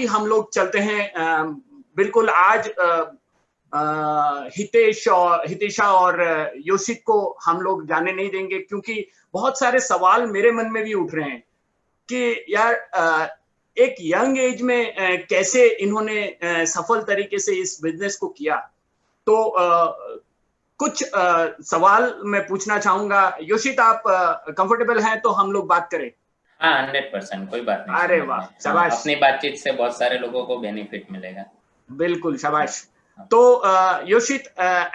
ही हम लोग चलते हैं। बिल्कुल आज हितेशा और योशित को हम लोग जाने नहीं देंगे, क्योंकि बहुत सारे सवाल मेरे मन में भी उठ रहे हैं कि यार एक यंग एज में कैसे इन्होंने सफल तरीके से इस बिजनेस को किया। तो कुछ सवाल मैं पूछना चाहूंगा। योशित, आप कंफर्टेबल हैं तो हम लोग बात करें? हाँ, 100%, कोई बात नहीं अरे सुनील वाह, भाई। हाँ, शाबाश। अपनी बातचीत से बहुत सारे लोगों को बेनिफिट मिलेगा। बिल्कुल, शाबाश। हाँ। तो योशित,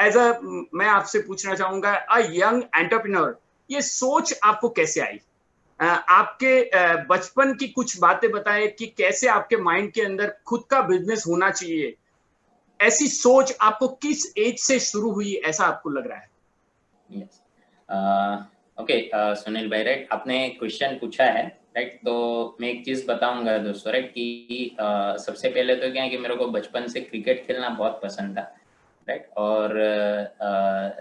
एज अ मैं आपसे पूछना चाहूंगा, अ यंग एंटरप्रेन्योर, ये सोच आपको कैसे आई? आपके बचपन की कुछ बातें बताएं कि कैसे आपके माइंड के अंदर खुद का बिजनेस होना चाहिए, ऐसी सोच आपको किस एज से शुरू हुई, ऐसा आपको लग रहा है? यस, ओके सुनील भाई, राइट, आपने क्वेश्चन पूछा है, राइट। तो मैं एक चीज बताऊंगा दोस्तों, राइट, कि सबसे पहले तो क्या है कि मेरे को बचपन से क्रिकेट खेलना बहुत पसंद था, राइट। और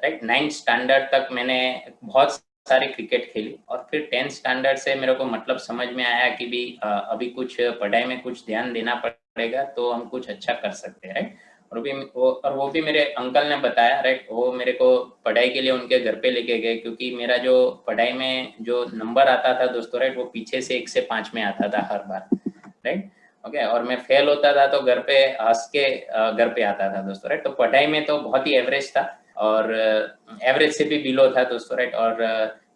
राइट 9th स्टैंडर्ड तक मैंने बहुत सारी क्रिकेट खेली, और फिर 10th स्टैंडर्ड से मेरे को मतलब समझ में आया कि भी अभी कुछ पढ़ाई में कुछ ध्यान देना पड़ेगा तो हम कुछ अच्छा कर सकते हैं, राइट। और वो भी मेरे अंकल ने बताया, राइट। वो मेरे को पढ़ाई के लिए उनके घर पे लेके गए, क्योंकि मेरा जो पढ़ाई में जो नंबर आता था दोस्तों, राइट, वो पीछे से 1 से 5 में आता था हर बार, राइट। ओके, और मैं फेल होता था तो घर पे हंस के घर पे आता था दोस्तों, राइट। तो पढ़ाई में तो बहुत ही एवरेज था, और एवरेज से भी बिलो था दोस्तों, राइट। और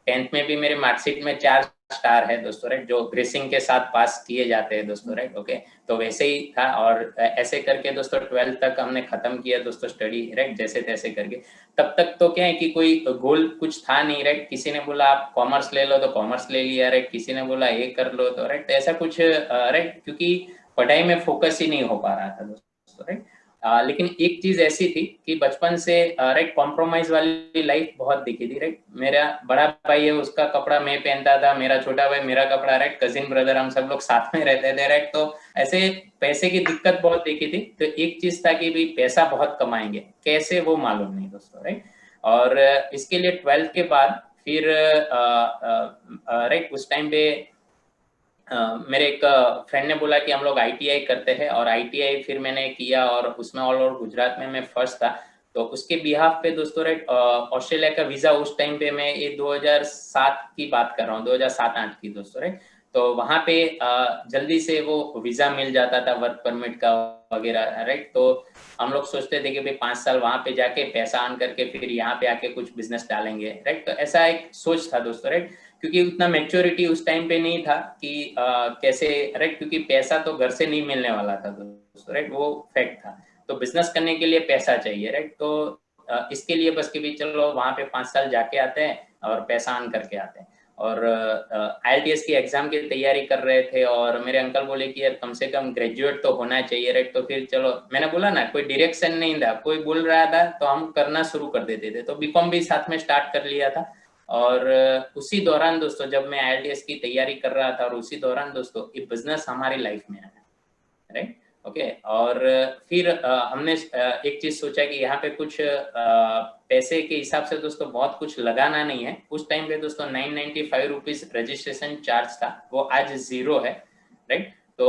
10th में भी मेरे मार्कशीट में 4 स्टार है दोस्तों, राइट, जो ग्रेसिंग के साथ पास किए जाते हैं दोस्तों, राइट। ओके, तो वैसे ही था, और ऐसे करके दोस्तों 12th तक हमने खत्म किया दोस्तों स्टडी, राइट, जैसे तैसे करके। तब तक तो क्या है कि कोई गोल कुछ था नहीं, राइट। किसी ने बोला आप कॉमर्स ले लो तो कॉमर्स ले लिया, राइट। किसी ने बोला ये कर लो तो, राइट, ऐसा कुछ, राइट, क्योंकि पढ़ाई में फोकस ही नहीं हो पा रहा था दोस्तों, राइट। लेकिन एक चीज ऐसी थी कि बचपन से, राइट, कॉम्प्रोमाइज वाली लाइफ बहुत दिखी थी, राइट। मेरा बड़ा भाई है, उसका कपड़ा मैं पहनता था, मेरा छोटा भाई मेरा कपड़ा, राइट, कजिन ब्रदर हम सब लोग साथ में रहते थे, राइट। तो ऐसे पैसे की दिक्कत बहुत देखी थी। तो एक चीज था कि भाई पैसा बहुत कमाएंगे, कैसे वो मालूम नहीं दोस्तों, राइट। और इसके लिए 12th के बाद फिर राइट उस टाइम पे मेरे एक फ्रेंड ने बोला कि हम लोग आईटीआई करते हैं, और आईटीआई फिर मैंने किया, और उसमें ऑल ओवर गुजरात में मैं फर्स्ट था। तो उसके बिहाफ पे दोस्तों, राइट, ऑस्ट्रेलिया का वीजा उस टाइम पे, मैं ये 2007 की बात कर रहा हूँ, 2007-8 की दोस्तों, राइट। तो वहां पे जल्दी से वो वीजा मिल जाता था, वर्क परमिट का वगैरह, राइट। तो हम लोग सोचते थे कि भाई 5 साल वहां पे जाके पैसा अर्न करके फिर यहाँ पे आके कुछ बिजनेस डालेंगे, राइट। तो ऐसा एक सोच था दोस्तों, राइट, क्योंकि उतना मैच्योरिटी उस टाइम पे नहीं था कि कैसे, राइट, क्योंकि पैसा तो घर से नहीं मिलने वाला था दोस्तों, राइट, वो फैक्ट था। तो बिजनेस करने के लिए पैसा चाहिए, राइट। तो इसके लिए बस कि भी चलो वहां पे 5 साल जाके आते हैं और पैसा अर्न करके आते हैं। और IELTS की एग्जाम की तैयारी कर रहे थे, और मेरे अंकल बोले कि यार कम से कम ग्रेजुएट तो होना चाहिए, राइट। तो फिर चलो, मैंने बोला ना, कोई डायरेक्शन नहीं था, कोई बोल रहा था तो हम करना शुरू कर देते थे। तो बीकॉम भी साथ में स्टार्ट कर लिया था। और उसी दौरान दोस्तों, जब मैं IELTS की तैयारी कर रहा था, और उसी दौरान दोस्तों ये बिजनेस हमारी लाइफ में आया, राइट। ओके, और फिर हमने एक चीज सोचा कि यहाँ पे कुछ पैसे के हिसाब से दोस्तों बहुत कुछ लगाना नहीं है। उस टाइम पे दोस्तों 995 रुपीज रजिस्ट्रेशन चार्ज था, वो आज 0 है, राइट। तो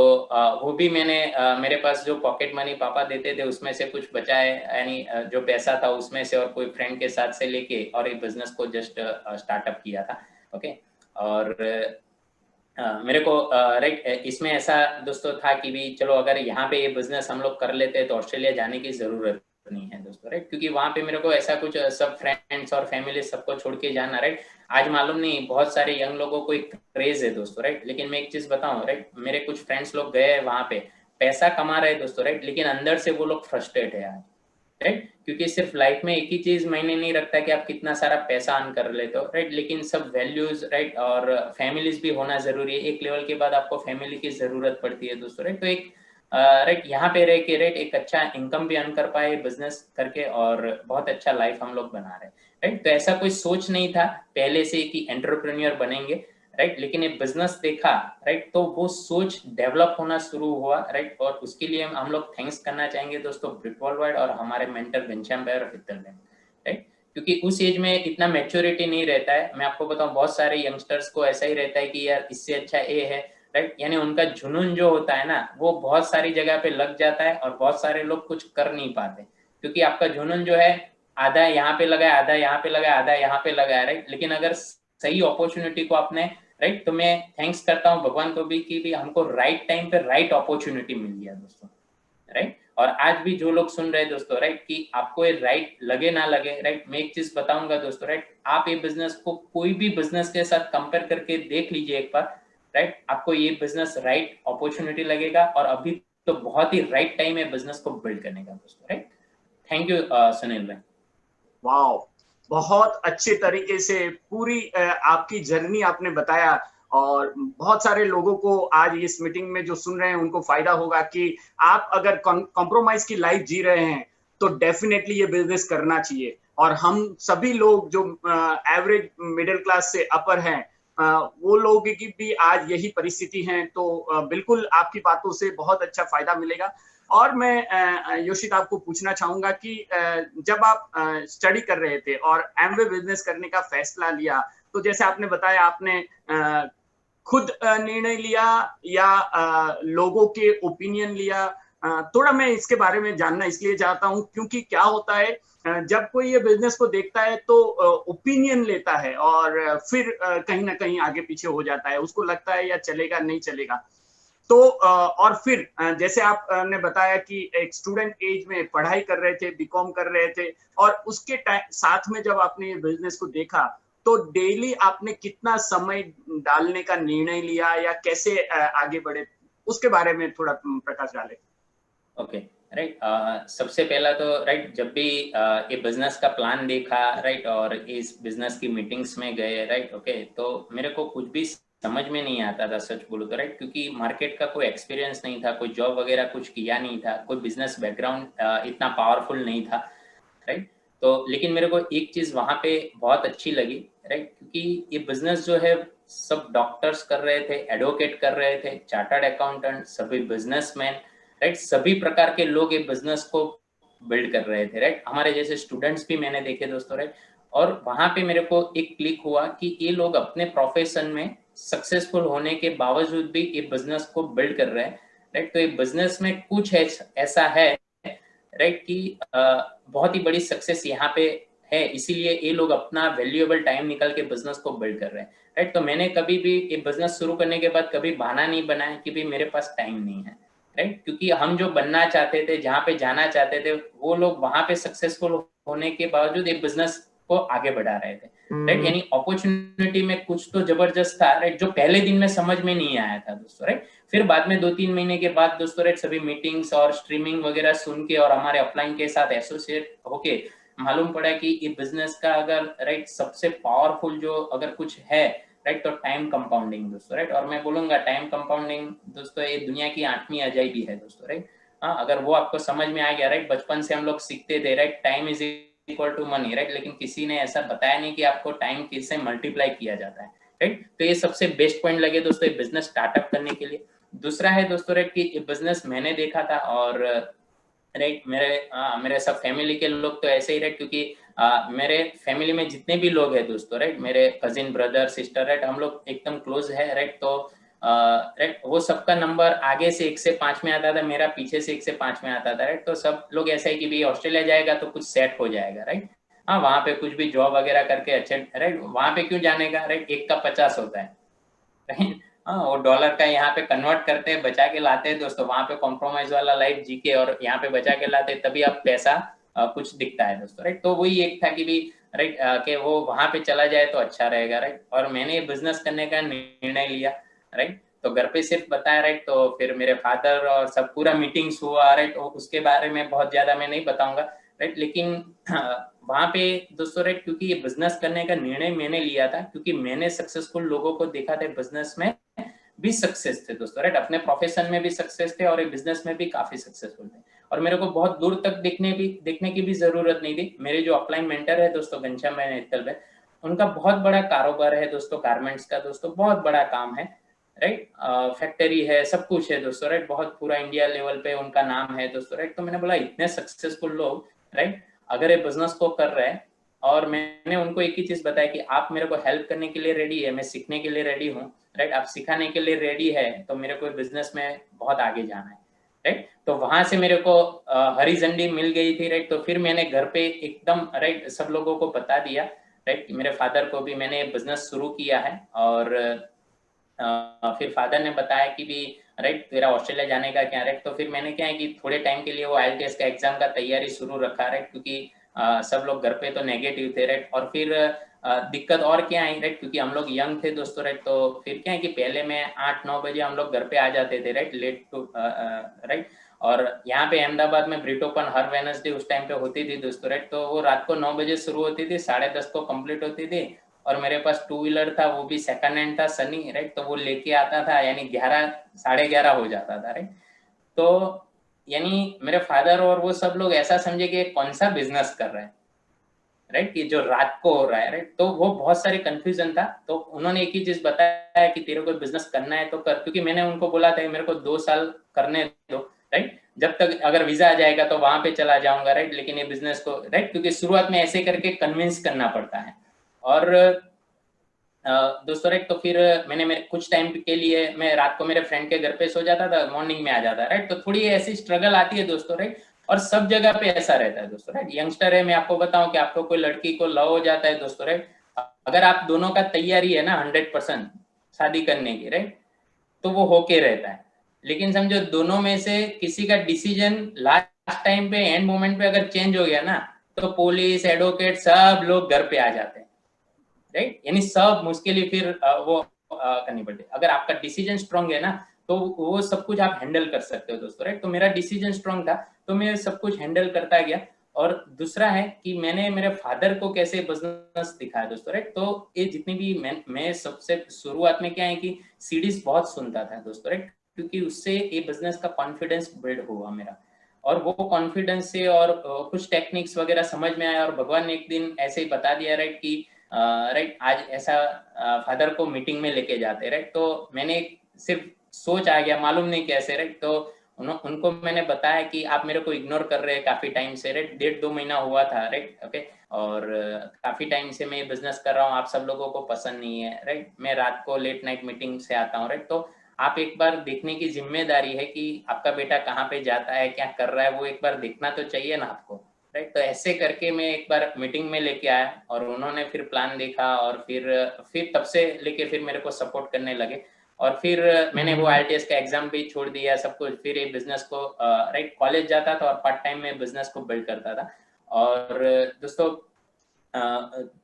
वो भी मैंने मेरे पास जो पॉकेट मनी पापा देते थे उसमें से कुछ बचाए, यानी जो पैसा था उसमें से, और कोई फ्रेंड के साथ से लेके, और ये बिजनेस को जस्ट स्टार्टअप किया था। ओके, और मेरे को राइट इसमें ऐसा दोस्तों था कि भी चलो अगर यहाँ पे ये बिजनेस हम लोग कर लेते हैं तो ऑस्ट्रेलिया जाने की जरूरत नहीं है दोस्तों, राइट। क्योंकि वहां पे मेरे को ऐसा कुछ, सब फ्रेंड्स और फैमिली सबको छोड़ के जाना, राइट। आज मालूम नहीं, बहुत सारे यंग लोगों को एक क्रेज है दोस्तों, राइट। लेकिन मैं एक चीज बताऊं, राइट, मेरे कुछ फ्रेंड्स लोग गए वहां पे, पैसा कमा रहे दोस्तों, राइट, लेकिन अंदर से वो लोग फ्रस्ट्रेट है आज, राइट। क्योंकि सिर्फ लाइफ में एक ही चीज मायने नहीं रखता कि आप कितना सारा पैसा अर्न कर लेते हो, राइट, लेकिन सब वैल्यूज, राइट, और फैमिलीज भी होना जरूरी है। एक लेवल के बाद आपको फैमिली की जरूरत पड़ती है दोस्तों, राइट। तो एक राइट यहाँ पे रह के, राइट, एक अच्छा इनकम भी अर्न कर पाए बिजनेस करके, और बहुत अच्छा लाइफ हम लोग बना रहे, राइट। तो ऐसा कोई सोच नहीं था पहले से कि एंटरप्रेन्योर बनेंगे, राइट, लेकिन ये बिजनेस देखा, राइट, तो वो सोच डेवलप होना शुरू हुआ, राइट। और उसके लिए हम लोग थैंक्स करना चाहेंगे दोस्तों ब्रिक वर्ल्डवाइड और हमारे मेंटर घनश्याम भाई और हितल भाई, राइट। क्योंकि उस एज में इतना मैच्योरिटी नहीं रहता है। मैं आपको बताऊं, बहुत सारे यंगस्टर्स को ऐसा ही रहता है कि यार इससे अच्छा ये है, राइट, यानी उनका जुनून जो होता है ना वो बहुत सारी जगह पे लग जाता है और बहुत सारे लोग कुछ कर नहीं पाते, क्योंकि आपका जुनून जो है आधा यहाँ पे लगा है, आधा यहाँ पे लगा है, आधा यहाँ पे लगा है, राइट। लेकिन अगर सही अपॉर्चुनिटी को आपने, राइट, तो मैं थैंक्स करता हूँ भगवान को भी कि भी हमको राइट टाइम पे राइट अपॉर्चुनिटी मिल गया दोस्तों, राइट। और आज भी जो लोग सुन रहे हैं दोस्तों, राइट, कि आपको ये राइट लगे ना लगे, राइट, मैं एक चीज बताऊंगा दोस्तों, राइट, आप ये बिजनेस को कोई भी बिजनेस के साथ कंपेयर करके देख लीजिए एक बार, राइट, आपको ये बिजनेस राइट अपॉर्चुनिटी लगेगा और अभी तो बहुत ही राइट टाइम है बिजनेस को बिल्ड करने का दोस्तों, राइट। थैंक यू सुनील भाई। वाह, बहुत अच्छे तरीके से पूरी आपकी जर्नी आपने बताया, और बहुत सारे लोगों को आज इस मीटिंग में जो सुन रहे हैं उनको फायदा होगा कि आप अगर कॉम्प्रोमाइज की लाइफ जी रहे हैं तो डेफिनेटली ये बिजनेस करना चाहिए। और हम सभी लोग जो एवरेज मिडिल क्लास से अपर हैं, वो लोग की भी आज यही परिस्थिति है, तो बिल्कुल आपकी बातों से बहुत अच्छा फायदा मिलेगा। और मैं योशित आपको पूछना चाहूंगा कि जब आप स्टडी कर रहे थे और एमवे बिजनेस करने का फैसला लिया, तो जैसे आपने बताया आपने खुद निर्णय लिया या लोगों के ओपिनियन लिया? थोड़ा मैं इसके बारे में जानना इसलिए चाहता हूँ क्योंकि क्या होता है, जब कोई ये बिजनेस को देखता है तो ओपिनियन लेता है और फिर कहीं ना कहीं आगे पीछे हो जाता है, उसको लगता है या चलेगा नहीं चलेगा। तो और फिर जैसे आपने बताया कि एक स्टूडेंट एज में पढ़ाई कर रहे थे, बीकॉम कर रहे थे, और उसके साथ में जब आपने ये बिजनेस को देखा तो डेली आपने कितना समय डालने का निर्णय लिया या कैसे आगे बढ़े, उसके बारे में थोड़ा प्रकाश डाले। ओके, राइट, सबसे पहला तो राइट, जब भी ये बिजनेस का प्लान देखा, राइट, और इस बिजनेस की मीटिंग्स में गए, राइट, ओके, तो मेरे को कुछ भी समझ में नहीं आता था सच बोलूं तो, राइट, क्योंकि मार्केट का कोई एक्सपीरियंस नहीं था, कोई जॉब वगैरह कुछ किया नहीं था, कोई बिजनेस बैकग्राउंड इतना पावरफुल नहीं था, राइट। तो लेकिन मेरे को एक चीज वहां पे बहुत अच्छी लगी, राइट, क्योंकि ये बिजनेस जो है सब डॉक्टर्स कर रहे थे, एडवोकेट कर रहे थे, चार्टर्ड अकाउंटेंट, सभी बिजनेसमैन, राइट, सभी प्रकार के लोग ये बिजनेस को बिल्ड कर रहे थे, राइट। हमारे जैसे स्टूडेंट्स भी मैंने देखे दोस्तों, राइट। और वहां पे मेरे को एक क्लिक हुआ कि ये लोग अपने प्रोफेशन में सक्सेसफुल होने के बावजूद भी ये बिजनेस को बिल्ड कर रहे हैं, राइट। तो ये बिजनेस में कुछ ऐसा है, राइट, कि बहुत ही बड़ी सक्सेस यहाँ पे है, इसीलिए ये लोग अपना वैल्यूएबल टाइम निकाल के बिजनेस को बिल्ड कर रहे हैं, राइट। तो मैंने कभी भी ये बिजनेस शुरू करने के बाद कभी बहाना नहीं बनाया कि भाई मेरे पास टाइम नहीं है, राइट, क्योंकि हम जो बनना चाहते थे, जहाँ पे जाना चाहते थे, वो लोग वहां पे सक्सेसफुल होने के बावजूद एक बिजनेस को आगे बढ़ा रहे थे, राइट। यानी अपॉर्चुनिटी में कुछ तो जबरदस्त था, राइट, जो पहले दिन में समझ में नहीं आया था दोस्तों, राइट। फिर बाद में 2-3 महीने के बाद दोस्तों, राइट, सभी मीटिंग्स और स्ट्रीमिंग वगैरह सुन के और हमारे अपलाइन के साथ एसोसिएट होके मालूम पड़ा कि ये बिजनेस का अगर, राइट, सबसे पावरफुल जो अगर कुछ है, राइट, तो टाइम कंपाउंडिंग दोस्तों, राइट। और मैं बोलूंगा टाइम कंपाउंडिंग दोस्तों ये दुनिया की 8वीं अजायबी है दोस्तों, राइट। हाँ, अगर वो आपको समझ में आ गया, राइट, बचपन से हम लोग सीखते थे, right, time is equal to money, right, लेकिन किसी ने ऐसा बताया नहीं कि आपको टाइम किससे मल्टीप्लाई किया जाता है, राइट। तो ये सबसे बेस्ट पॉइंट लगे दोस्तों ये बिजनेस स्टार्टअप करने के लिए। दूसरा है दोस्तों, राइट, कि ये बिजनेस मैंने देखा था और राइट, मेरे सब फैमिली के लोग तो ऐसे ही, राइट, क्योंकि मेरे फैमिली में जितने भी लोग हैं दोस्तों, राइट, मेरे कजिन, ब्रदर, सिस्टर, राइट, हम लोग एकदम क्लोज है, राइट। तो राइट, वो सबका नंबर आगे से 1 से 5 में आता था, मेरा पीछे से 1 से 5 में आता था, राइट। तो सब लोग ऐसा है कि भाई ऑस्ट्रेलिया जाएगा तो कुछ सेट हो जाएगा, राइट। हाँ, वहां पे कुछ भी जॉब वगैरह करके अच्छे, राइट, वहां पे क्यों जाने का, राइट, 1 का 50 होता है, राइट। हाँ, वो डॉलर का यहाँ पे कन्वर्ट करते हैं, बचा के लाते हैं दोस्तों, वहां पे कॉम्प्रोमाइज वाला लाइफ जी के और यहाँ पे बचा के लाते हैं, तभी आप पैसा कुछ दिखता है दोस्तों, राइट। तो वही एक था कि भी, राइट, कि वो वहां पे चला जाए तो अच्छा रहेगा, राइट। और मैंने बिजनेस करने का निर्णय लिया, राइट। तो घर पे सिर्फ बताया, राइट, तो फिर मेरे फादर और सब पूरा मीटिंग्स हुआ, राइट, उसके बारे में बहुत ज्यादा मैं नहीं बताऊंगा, राइट। लेकिन वहां पे दोस्तों, राइट, क्योंकि ये बिजनेस करने का निर्णय मैंने लिया था, क्योंकि मैंने सक्सेसफुल लोगों को देखा था बिजनेस में भी सक्सेस थे दोस्तों, राइट, अपने प्रोफेशन में भी सक्सेस थे और एक बिजनेस में भी काफी सक्सेसफुल थे। और मेरे को बहुत दूर तक देखने की भी जरूरत नहीं थी। मेरे जो अपलाइन मेंटर है दोस्तों, घनश्याम भाई नेतल भाई, उनका बहुत बड़ा कारोबार है दोस्तों, गारमेंट्स का दोस्तों, बहुत बड़ा काम है, राइट, फैक्ट्री है, सब कुछ है दोस्तों, राइट, बहुत पूरा इंडिया लेवल पे उनका नाम है दोस्तों, राइट। तो मैंने बोला इतने सक्सेसफुल लोग, राइट, अगर ये बिजनेस को कर रहे हैं, और मैंने उनको एक ही चीज बताया कि आप मेरे को हेल्प करने के लिए रेडी है, मैं सीखने के लिए रेडी हूँ, राइट, आप सिखाने के लिए रेडी है तो मेरे को बिजनेस में बहुत आगे जाना है, राइट। तो वहां से मेरे को हरी झंडी मिल गई थी, राइट। तो फिर मैंने घर पे एकदम राइट सब लोगों को बता दिया, राइट, मेरे फादर को भी मैंने बिजनेस शुरू किया है। और फिर फादर ने बताया कि भी राइट तेरा ऑस्ट्रेलिया जाने का क्या, राइट। तो फिर मैंने क्या है कि थोड़े टाइम के लिए वो IELTS का एग्जाम का तैयारी शुरू रखा, राइट, क्योंकि सब लोग घर पे तो नेगेटिव थे, राइट। और फिर दिक्कत और क्या आई, राइट, क्योंकि हम लोग यंग थे दोस्तों, राइट। तो फिर क्या है कि पहले में 8-9 बजे हम लोग घर पे आ जाते थे, राइट, लेट टू राइट। और यहाँ पे अहमदाबाद में ब्रिट ओपन हर वेडनेसडे उस टाइम पे होती थी दोस्तों, राइट। तो वो रात को 9 बजे शुरू होती थी, 10:30 को कंप्लीट होती थी। और मेरे पास 2 व्हीलर था, वो भी सेकंड हैंड था, सनी, राइट। तो वो लेके आता था, यानी 11 11:30 हो जाता था, राइट। तो यानी मेरे फादर और वो सब लोग ऐसा समझे कि कौन सा बिजनेस कर रहे हैं, राइट, कि जो रात को हो रहा है, राइट। तो वो बहुत सारे कंफ्यूजन था। तो उन्होंने एक ही चीज बताया कि तेरे को बिजनेस करना है तो कर, क्योंकि मैंने उनको बोला था कि मेरे को 2 साल करने दो, राइट, जब तक अगर वीजा आ जाएगा तो वहां पे चला जाऊंगा, राइट, लेकिन ये बिजनेस को, राइट, क्योंकि शुरुआत में ऐसे करके कन्विंस करना पड़ता है। और दोस्तों, राइट, तो फिर मैंने मेरे कुछ टाइम के लिए मैं रात को मेरे फ्रेंड के घर पे सो जाता था, मॉर्निंग में आ जाता, राइट। तो थोड़ी ऐसी स्ट्रगल आती है दोस्तों, राइट। और सब जगह पे ऐसा रहता है दोस्तों, राइट। यंगस्टर है, मैं आपको बताऊं कि आपको कोई लड़की को लव हो जाता है दोस्तों, राइट, अगर आप दोनों का तैयारी है ना 100% शादी करने की, राइट, तो वो होके रहता है। लेकिन समझो दोनों में से किसी का डिसीजन लास्ट टाइम पे, एंड मोमेंट पे अगर चेंज हो गया ना, तो पुलिस, एडवोकेट, सब लोग घर पे आ जाते हैं, राइट। यानी सब मुश्किल फिर वो करनी पड़ती है। अगर आपका डिसीजन स्ट्रांग है ना, तो वो सब कुछ आप हैंडल कर सकते हो दोस्तों, राइट। तो मेरा डिसीजन स्ट्रांग था, तो मैं सब कुछ हैंडल करता गया। और दूसरा है कि मैंने मेरे फादर को कैसे बिजनेस दिखाया दोस्तों, राइट। तो ये जितनी भी मैं सबसे शुरुआत में क्या है कि सीडीज बहुत सुनता था दोस्तों, राइट, क्योंकि उससे ये बिजनेस का कॉन्फिडेंस बिल्ड हुआ मेरा। और वो कॉन्फिडेंस से और कुछ टेक्निक्स वगैरह समझ में आया, और भगवान ने एक दिन ऐसे ही बता दिया, राइट, कि राइट आज ऐसा फादर को मीटिंग में लेके जाते, राइट। तो मैंने सिर्फ सोच आ गया, मालूम नहीं कैसे, राइट। तो उनको मैंने बताया कि आप मेरे को इग्नोर कर रहे हैं काफी टाइम से, राइट, 1.5-2 महीना हुआ था, राइट, ओके। और काफी टाइम से मैं बिजनेस कर रहा हूँ, आप सब लोगों को पसंद नहीं है, राइट। मैं रात को लेट नाइट मीटिंग से आता हूँ, राइट। तो आप एक बार देखने की जिम्मेदारी है कि आपका बेटा कहाँ पे जाता है, क्या कर रहा है, वो एक बार देखना तो चाहिए ना आपको, राइट। तो ऐसे करके मैं एक बार मीटिंग में लेके आया, और उन्होंने फिर प्लान देखा, और फिर तब से लेके फिर मेरे को सपोर्ट करने लगे। और फिर मैंने वो IELTS का एग्जाम भी छोड़ दिया, सब कुछ। फिर ये बिजनेस को राइट कॉलेज जाता था और पार्ट टाइम में बिजनेस को बिल्ड करता था। और दोस्तों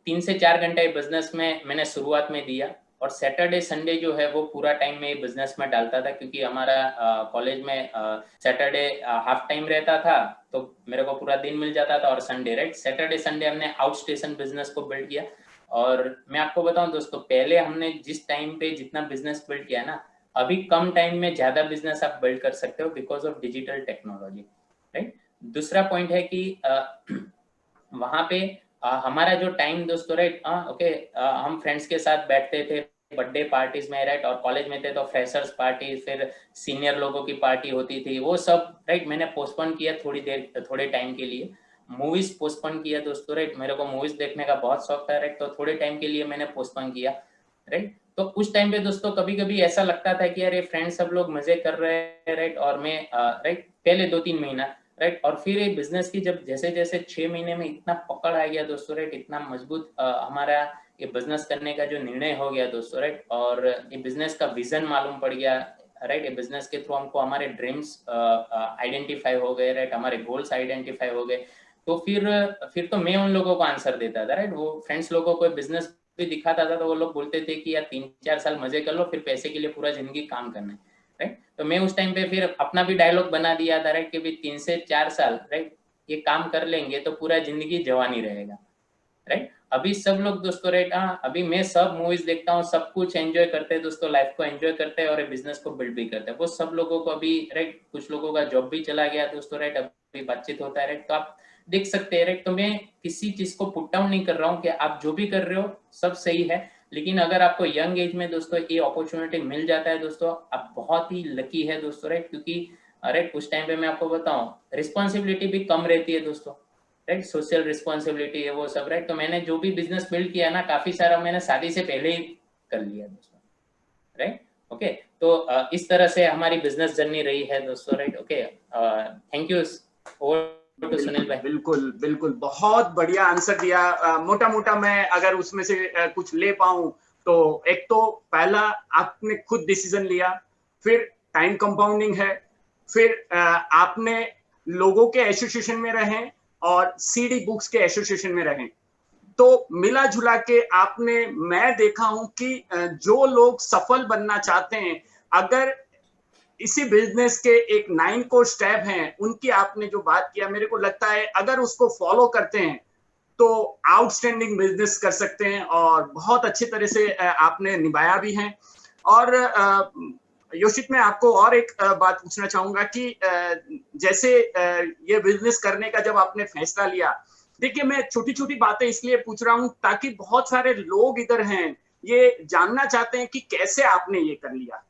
3 से 4 घंटे बिजनेस में मैंने शुरुआत में दिया, और सैटरडे संडे जो है वो पूरा टाइम में बिजनेस में डालता था, क्योंकि हमारा कॉलेज में सैटरडे हाफ टाइम रहता था, तो मेरे को पूरा दिन मिल जाता था। और संडे, राइट, सैटरडे संडे हमने आउट स्टेशन बिजनेस को बिल्ड किया। और मैं आपको बताऊं दोस्तों, पहले हमने जिस टाइम पे जितना बिजनेस बिल्ड किया ना, अभी कम टाइम में ज्यादा बिजनेस आप बिल्ड कर सकते हो, because of digital technology, right. दूसरा पॉइंट है कि वहां पे हमारा जो टाइम दोस्तों, राइट, ओके, हम फ्रेंड्स के साथ बैठते थे बर्थडे पार्टीज में, राइट। और कॉलेज में थे तो फ्रेशर्स पार्टी, फिर सीनियर लोगों की पार्टी होती थी, वो सब, राइट, मैंने पोस्टपोन किया थोड़े टाइम के लिए। मूवीज पोस्टपोन किया दोस्तों, राइट, मेरे को मूवीज देखने का बहुत शौक था, राइट। तो थोड़े टाइम के लिए मैंने पोस्टपोन किया, राइट। तो उस टाइम पे दोस्तों कभी कभी ऐसा लगता था कि अरे फ्रेंड सब लोग मजे कर रहे हैं, राइट, और मैं राइट पहले 2-3 महीना, राइट। और फिर ये बिजनेस की जब जैसे जैसे 6 महीने में इतना पकड़ आ गया दोस्तों, राइट, इतना मजबूत हमारा ये बिजनेस करने का जो निर्णय हो गया दोस्तों, राइट, और ये बिजनेस का विजन मालूम पड़ गया, राइट। ये बिजनेस के थ्रू हमको हमारे ड्रीम्स आइडेंटिफाई हो गए, राइट, हमारे गोल्स आइडेंटिफाई हो गए। तो फिर तो मैं उन लोगों को आंसर देता था, राइट। वो फ्रेंड्स लोगों को बिजनेस भी दिखाता था, तो वो लोग बोलते थे कि यार 3-4 साल मजे कर लो, फिर पैसे के लिए पूरा जिंदगी काम करना है, राइट। तो मैं उस टाइम पे फिर अपना भी डायलॉग बना दिया था, राइट, कि भी 3 से 4 साल, राइट, ये काम कर लेंगे तो पूरा जिंदगी जवानी रहेगा, राइट। अभी सब लोग दोस्तों, राइट, अभी मैं सब मूवीज देखता हूँ, सब कुछ एंजॉय करते हैं दोस्तों, लाइफ को एंजॉय करते हैं, और बिजनेस को बिल्ड भी करते हैं। वो सब लोगों को अभी, राइट, कुछ लोगों का जॉब भी चला गया दोस्तों, राइट, अभी बातचीत होता है, राइट। तो आप देख सकते हैं, राइट। तो मैं किसी चीज को पुट डाउन नहीं कर रहा हूँ कि आप जो भी कर रहे हो सब सही है, लेकिन अगर आपको यंग एज में दोस्तों ये अपॉर्चुनिटी मिल जाता है दोस्तों, आप बहुत ही लकी है दोस्तों, राइट। क्योंकि राइट उस टाइम पे मैं आपको बताऊं, रिस्पॉन्सिबिलिटी भी कम रहती है दोस्तों, राइट, सोशल रिस्पॉन्सिबिलिटी है वो सब, राइट। तो मैंने जो भी बिजनेस बिल्ड किया ना, काफी सारा मैंने शादी से पहले ही कर लिया दोस्तों, राइट। ओके, तो इस तरह से हमारी बिजनेस जर्नी रही है दोस्तों, right. Okay, thank you. Over to Sunil भाई। बिल्कुल बिल्कुल, बहुत बढ़िया आंसर दिया। मोटा मोटा मैं अगर उसमें से कुछ ले पाऊं तो एक तो पहला, आपने खुद डिसीजन लिया, फिर टाइम कंपाउंडिंग है, फिर आपने लोगों के एसोसिएशन में रहे और सीडी बुक्स के एसोसिएशन में रहे। तो मिला जुला के आपने, मैं देखा हूं कि जो लोग सफल बनना चाहते हैं, अगर इसी बिजनेस के एक 9 को स्टेप हैं, उनकी आपने जो बात किया, मेरे को लगता है अगर उसको फॉलो करते हैं तो आउटस्टैंडिंग बिजनेस कर सकते हैं और बहुत अच्छी तरह से आपने निभाया भी है। और योशित, मैं आपको और एक बात पूछना चाहूंगा कि जैसे ये बिजनेस करने का जब आपने फैसला लिया, देखिए मैं छोटी छोटी बातें इसलिए पूछ रहा हूं ताकि बहुत सारे लोग इधर हैं, ये जानना चाहते हैं कि कैसे आपने ये कर लिया।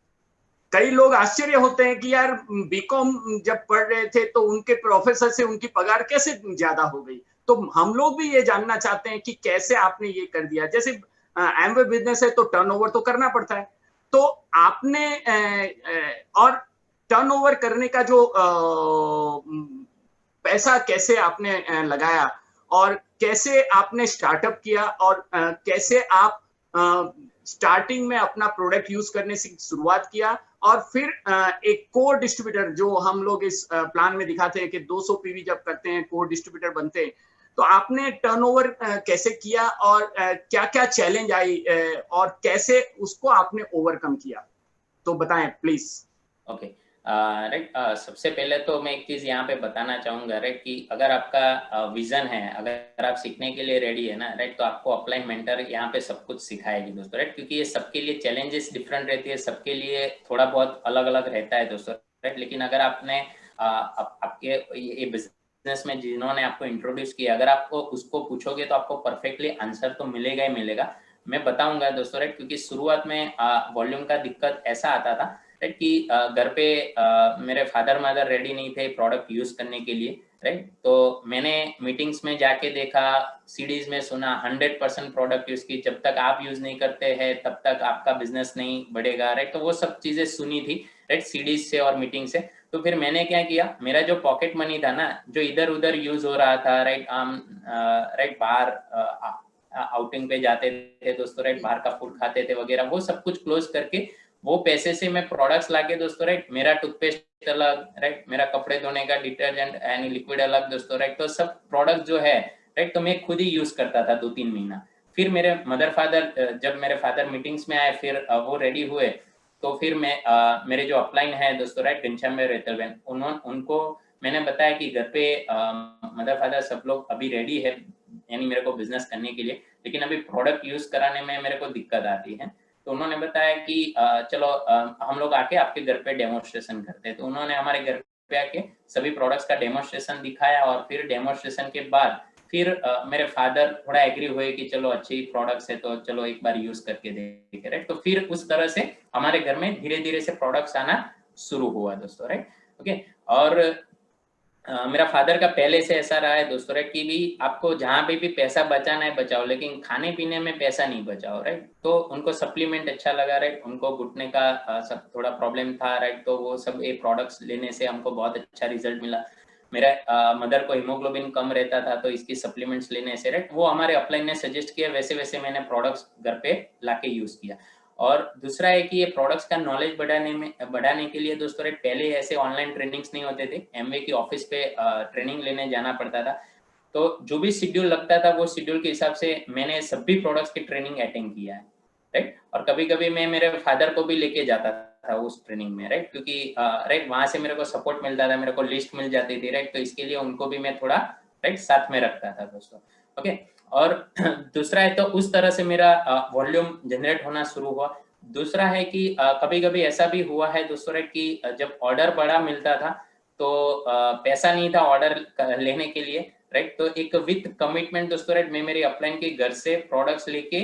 कई लोग आश्चर्य होते हैं कि यार बीकॉम जब पढ़ रहे थे तो उनके प्रोफेसर से उनकी पगार कैसे ज्यादा हो गई। तो हम लोग भी ये जानना चाहते हैं कि कैसे आपने ये कर दिया। जैसे एमवे बिजनेस है तो टर्नओवर तो करना पड़ता है, तो आपने और टर्नओवर करने का जो पैसा कैसे आपने लगाया, और कैसे आपने स्टार्टअप किया, और कैसे आप स्टार्टिंग में अपना प्रोडक्ट यूज करने से शुरुआत किया, और फिर एक कोर डिस्ट्रीब्यूटर, जो हम लोग इस प्लान में दिखाते हैं कि 200 पीवी जब करते हैं कोर डिस्ट्रीब्यूटर बनते हैं, तो आपने टर्नओवर कैसे किया और क्या क्या चैलेंज आई और कैसे उसको आपने ओवरकम किया, तो बताएं प्लीज। Okay, right. सबसे पहले तो मैं एक चीज यहाँ पे बताना चाहूंगा, राइट, कि अगर आपका विजन है, अगर आप सीखने के लिए रेडी है ना, राइट, तो आपको अपलाइन मेंटर यहाँ पे सब कुछ सिखाएगी दोस्तों, राइट, क्योंकि ये सबके लिए चैलेंजेस डिफरेंट रहती है, सबके लिए थोड़ा बहुत अलग अलग रहता है दोस्तों, राइट। लेकिन अगर आपने आपके ये बिजनेस में जिन्होंने आपको इंट्रोड्यूस किया, अगर आपको उसको पूछोगे तो आपको परफेक्टली आंसर तो मिलेगा ही मिलेगा। मैं बताऊंगा दोस्तों, राइट, क्योंकि शुरुआत में वॉल्यूम का दिक्कत ऐसा आता था, राइट, कि घर पे मेरे फादर मदर रेडी नहीं थे प्रोडक्ट यूज करने के लिए, राइट। तो मैंने मीटिंग्स में जाके देखा, सीडीज में सुना, 100% प्रोडक्ट यूज की, जब तक आप यूज नहीं करते हैं तब तक आपका बिजनेस नहीं बढ़ेगा, राइट। तो वो सब चीजें सुनी थी, राइट, सीडीज से और मीटिंग से। तो फिर मैंने क्या किया, मेरा जो पॉकेट मनी था ना, जो इधर उधर यूज हो रहा था, राइट, राइट, बाहर आउटिंग पे जाते थे दोस्तों, राइट, बाहर का फूड खाते थे वगैरह, वो सब कुछ क्लोज करके वो पैसे से मैं प्रोडक्ट्स लाके दोस्तों, राइट, मेरा टूथपेस्ट अलग, राइट, मेरा कपड़े धोने का डिटर्जेंट यानी लिक्विड अलग दोस्तों, राइट, तो सब प्रोडक्ट जो है, राइट, तो मैं खुद ही यूज करता था 2-3 महीना। फिर मेरे मदर फादर, जब मेरे फादर मीटिंग्स में आए, फिर वो रेडी हुए, तो फिर मैं मेरे जो अपलाइन है दोस्तों, राइट, घनश्याम में रेतलबेन, उनको मैंने बताया कि घर पे मदर फादर सब लोग अभी रेडी है, यानी मेरे को बिजनेस करने के लिए, लेकिन अभी प्रोडक्ट यूज कराने में मेरे को दिक्कत आती है। तो उन्होंने बताया कि चलो हम लोग आके आपके घर पे डेमोन्स्ट्रेशन करते हैं। तो उन्होंने हमारे घर पे आके सभी प्रोडक्ट्स का डेमोन्स्ट्रेशन दिखाया, और फिर डेमोन्स्ट्रेशन के बाद फिर मेरे फादर थोड़ा एग्री हुए कि चलो अच्छी प्रोडक्ट्स है तो चलो एक बार यूज करके देखे, राइट। तो फिर उस तरह से हमारे घर में धीरे धीरे से प्रोडक्ट्स आना शुरू हुआ दोस्तों, राइट। ओके, और मेरा फादर का पहले से ऐसा रहा है दोस्तों, राइट, कि भी आपको जहाँ पे भी पैसा बचाना है बचाओ, लेकिन खाने पीने में पैसा नहीं बचाओ, राइट। तो उनको सप्लीमेंट अच्छा लगा, राइट, उनको घुटने का सब थोड़ा प्रॉब्लम था, राइट, तो वो सब ये प्रोडक्ट्स लेने से हमको बहुत अच्छा रिजल्ट मिला। मेरा मदर को हीमोग्लोबिन कम रहता था, तो इसकी सप्लीमेंट्स लेने से, राइट, वो हमारे अपलाइन ने सजेस्ट किया, वैसे वैसे मैंने प्रोडक्ट्स घर पे लाके यूज किया। और दूसरा है कि ये प्रोडक्ट्स का नॉलेज बढ़ाने के लिए दोस्तों, राइट, पहले ऐसे ऑनलाइन ट्रेनिंग्स नहीं होते थे, एमवे की ऑफिस पे ट्रेनिंग लेने जाना पड़ता था। तो जो भी शेड्यूल लगता था वो शेड्यूल के हिसाब से मैंने सभी प्रोडक्ट्स की ट्रेनिंग अटेंड किया है, राइट। और कभी कभी मैं मेरे फादर को भी लेके जाता था उस ट्रेनिंग में, राइट, क्योंकि राइट वहां से मेरे को सपोर्ट मिलता था, मेरे को लिस्ट मिल जाती थी, राइट, तो इसके लिए उनको भी मैं थोड़ा, राइट, साथ में रखता था दोस्तों। ओके, और दूसरा है तो उस तरह से मेरा वॉल्यूम जनरेट होना शुरू हुआ। दूसरा है कि कभी कभी ऐसा भी हुआ है दोस्तों, राइट, कि जब ऑर्डर बड़ा मिलता था तो पैसा नहीं था ऑर्डर लेने के लिए, राइट, तो एक विथ कमिटमेंट दोस्तों, राइट, मैं मेरी अपलाइन के घर से प्रोडक्ट्स लेके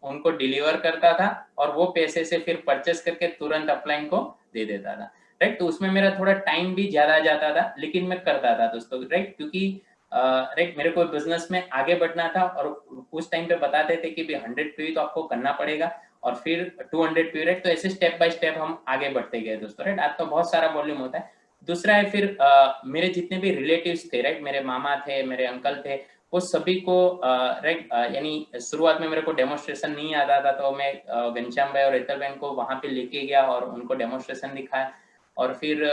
उनको डिलीवर करता था, और वो पैसे से फिर परचेस करके तुरंत अपलाइन को दे देता था, राइट। तो उसमें मेरा थोड़ा टाइम भी ज्यादा जाता था, लेकिन मैं करता था दोस्तों, राइट, क्योंकि राइट मेरे को बिजनेस में आगे बढ़ना था, और उस टाइम पे बताते थे कि भी 100 पे तो आपको करना पड़ेगा, और फिर 200 पीरियड, तो ऐसे स्टेप बाय स्टेप हम आगे बढ़ते गए दोस्तों, राइट। आज तो बहुत सारा वॉल्यूम होता है। दूसरा है फिर मेरे जितने भी रिलेटिव्स थे, राइट, मेरे मामा थे, मेरे अंकल थे, वो सभी को राइट, यानी शुरुआत में मेरे को डेमोन्स्ट्रेशन नहीं आता था, तो मैं घनश्याम भाई और एतल बहन को वहां पे लेके गया और उनको डेमोन्स्ट्रेशन दिखाया और फिर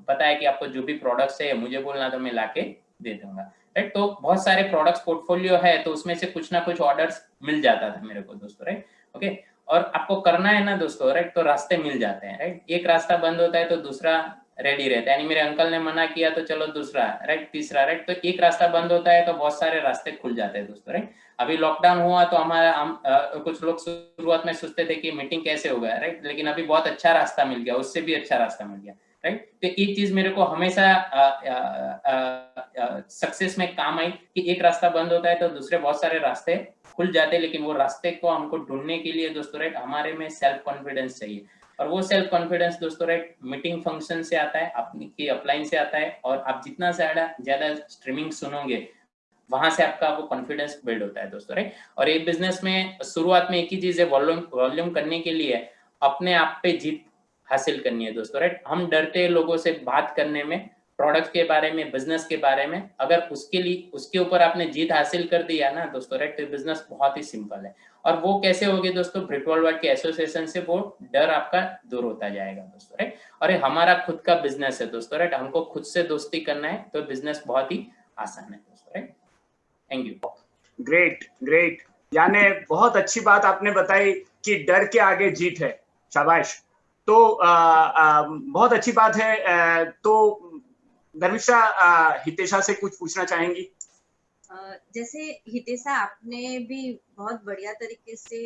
बताया कि आपको जो भी प्रोडक्ट्स है मुझे बोलना तो मैं लाके दे दूंगा, राइट। तो बहुत सारे प्रोडक्ट्स पोर्टफोलियो है, तो उसमें से कुछ ना कुछ ऑर्डर्स मिल जाता था मेरे को दोस्तों, राइट, ओके। और आपको करना है ना दोस्तों, राइट, तो रास्ते मिल जाते हैं, राइट। एक रास्ता बंद होता है तो दूसरा रेडी रहता है, यानी मेरे अंकल ने मना किया तो चलो दूसरा, राइट, तीसरा, राइट। तो एक रास्ता बंद होता है तो बहुत सारे रास्ते खुल जाते हैं दोस्तों, राइट। अभी लॉकडाउन हुआ तो कुछ लोग शुरुआत में सोचते थे कि मीटिंग कैसे होगा, राइट, लेकिन अभी बहुत अच्छा रास्ता मिल गया, उससे भी अच्छा रास्ता मिल गया, राइट। तो एक चीज मेरे को हमेशा सक्सेस में काम आई कि एक रास्ता बंद होता है तो दूसरे बहुत सारे रास्ते खुल जाते हैं, लेकिन वो रास्ते को हमको ढूंढने के लिए दोस्तों, राइट, हमारे में सेल्फ कॉन्फिडेंस चाहिए। और वो सेल्फ कॉन्फिडेंस दोस्तों, राइट, मीटिंग फंक्शन से आता है, आपकी अपलाइन से आता है, और आप जितना ज्यादा स्ट्रीमिंग सुनोगे वहां से आपका वो कॉन्फिडेंस बिल्ड होता है दोस्तों, राइट। और एक बिजनेस में शुरुआत में एक ही चीज है, वॉल्यूम करने के लिए अपने आप पे जीत हासिल करनी है दोस्तों, राइट। हम डरते हैं लोगों से बात करने में, प्रोडक्ट के बारे में, बिजनेस के बारे में। अगर उसके ऊपर आपने जीत हासिल कर दिया ना दोस्तों, राइट, तो बिजनेस बहुत ही सिंपल है। और वो कैसे होगी दोस्तों, ब्रिट वर्ल्ड वाइड के एसोसिएशन से वो डर आपका दूर होता जाएगा दोस्तों, राइट। और ये हमारा खुद का बिजनेस है दोस्तों, राइट, हमको खुद से दोस्ती करना है, तो बिजनेस बहुत ही आसान है दोस्तों, right. Thank you. Great great, यानी बहुत अच्छी बात आपने बताई कि डर के आगे जीत है। शाबाश। तो बहुत अच्छी बात है। तो धर्मिष्ठा, हितेशा से कुछ पूछना चाहेंगी? जैसे हितेशा, आपने भी बहुत बढ़िया तरीके से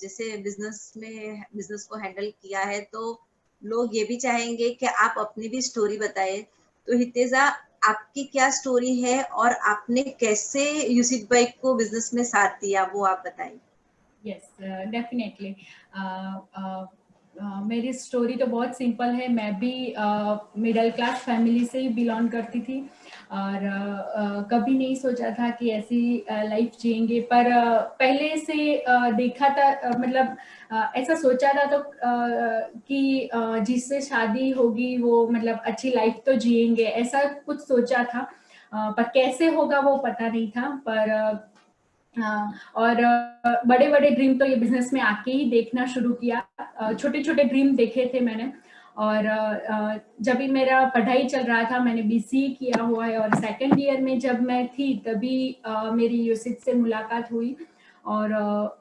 जैसे बिजनेस को हैंडल किया है, तो लोग ये भी चाहेंगे कि आप अपनी भी स्टोरी बताएं। तो हितेशा, आपकी क्या स्टोरी है और आपने कैसे यूसित भाई को बिजनेस में साथ दिया, वो आप बताएं। Yes, definitely. मेरी स्टोरी तो बहुत सिंपल है। मैं भी मिडिल क्लास फैमिली से ही बिलोंग करती थी और कभी नहीं सोचा था कि ऐसी लाइफ जिएंगे, पर पहले से देखा था, मतलब ऐसा सोचा था तो कि जिससे शादी होगी वो मतलब अच्छी लाइफ तो जिएंगे, ऐसा कुछ सोचा था। पर कैसे होगा वो पता नहीं था। पर और बड़े बड़े ड्रीम तो ये बिजनेस में आके ही देखना शुरू किया। छोटे छोटे ड्रीम देखे थे मैंने। और जब भी मेरा पढ़ाई चल रहा था, मैंने बीसीए किया हुआ है, और सेकंड ईयर में जब मैं थी तभी मेरी यूसित से मुलाकात हुई। और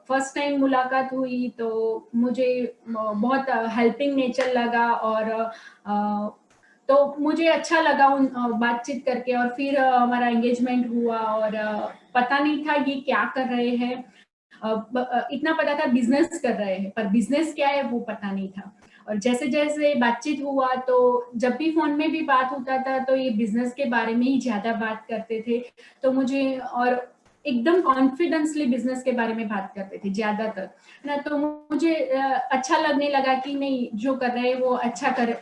फर्स्ट टाइम मुलाकात हुई तो मुझे बहुत हेल्पिंग नेचर लगा, और तो मुझे अच्छा लगा उन बातचीत करके। और फिर हमारा एंगेजमेंट हुआ, और पता नहीं था ये क्या कर रहे हैं। इतना पता था बिजनेस कर रहे हैं, पर बिजनेस क्या है वो पता नहीं था। और जैसे जैसे बातचीत हुआ, तो जब भी फोन में भी बात होता था तो ये बिजनेस के बारे में ही ज्यादा बात करते थे। तो मुझे, और एकदम कॉन्फिडेंसली बिजनेस के बारे में बात करते थे ज्यादातर ना, तो मुझे अच्छा लगने लगा कि नहीं, जो कर रहे हैं वो अच्छा कर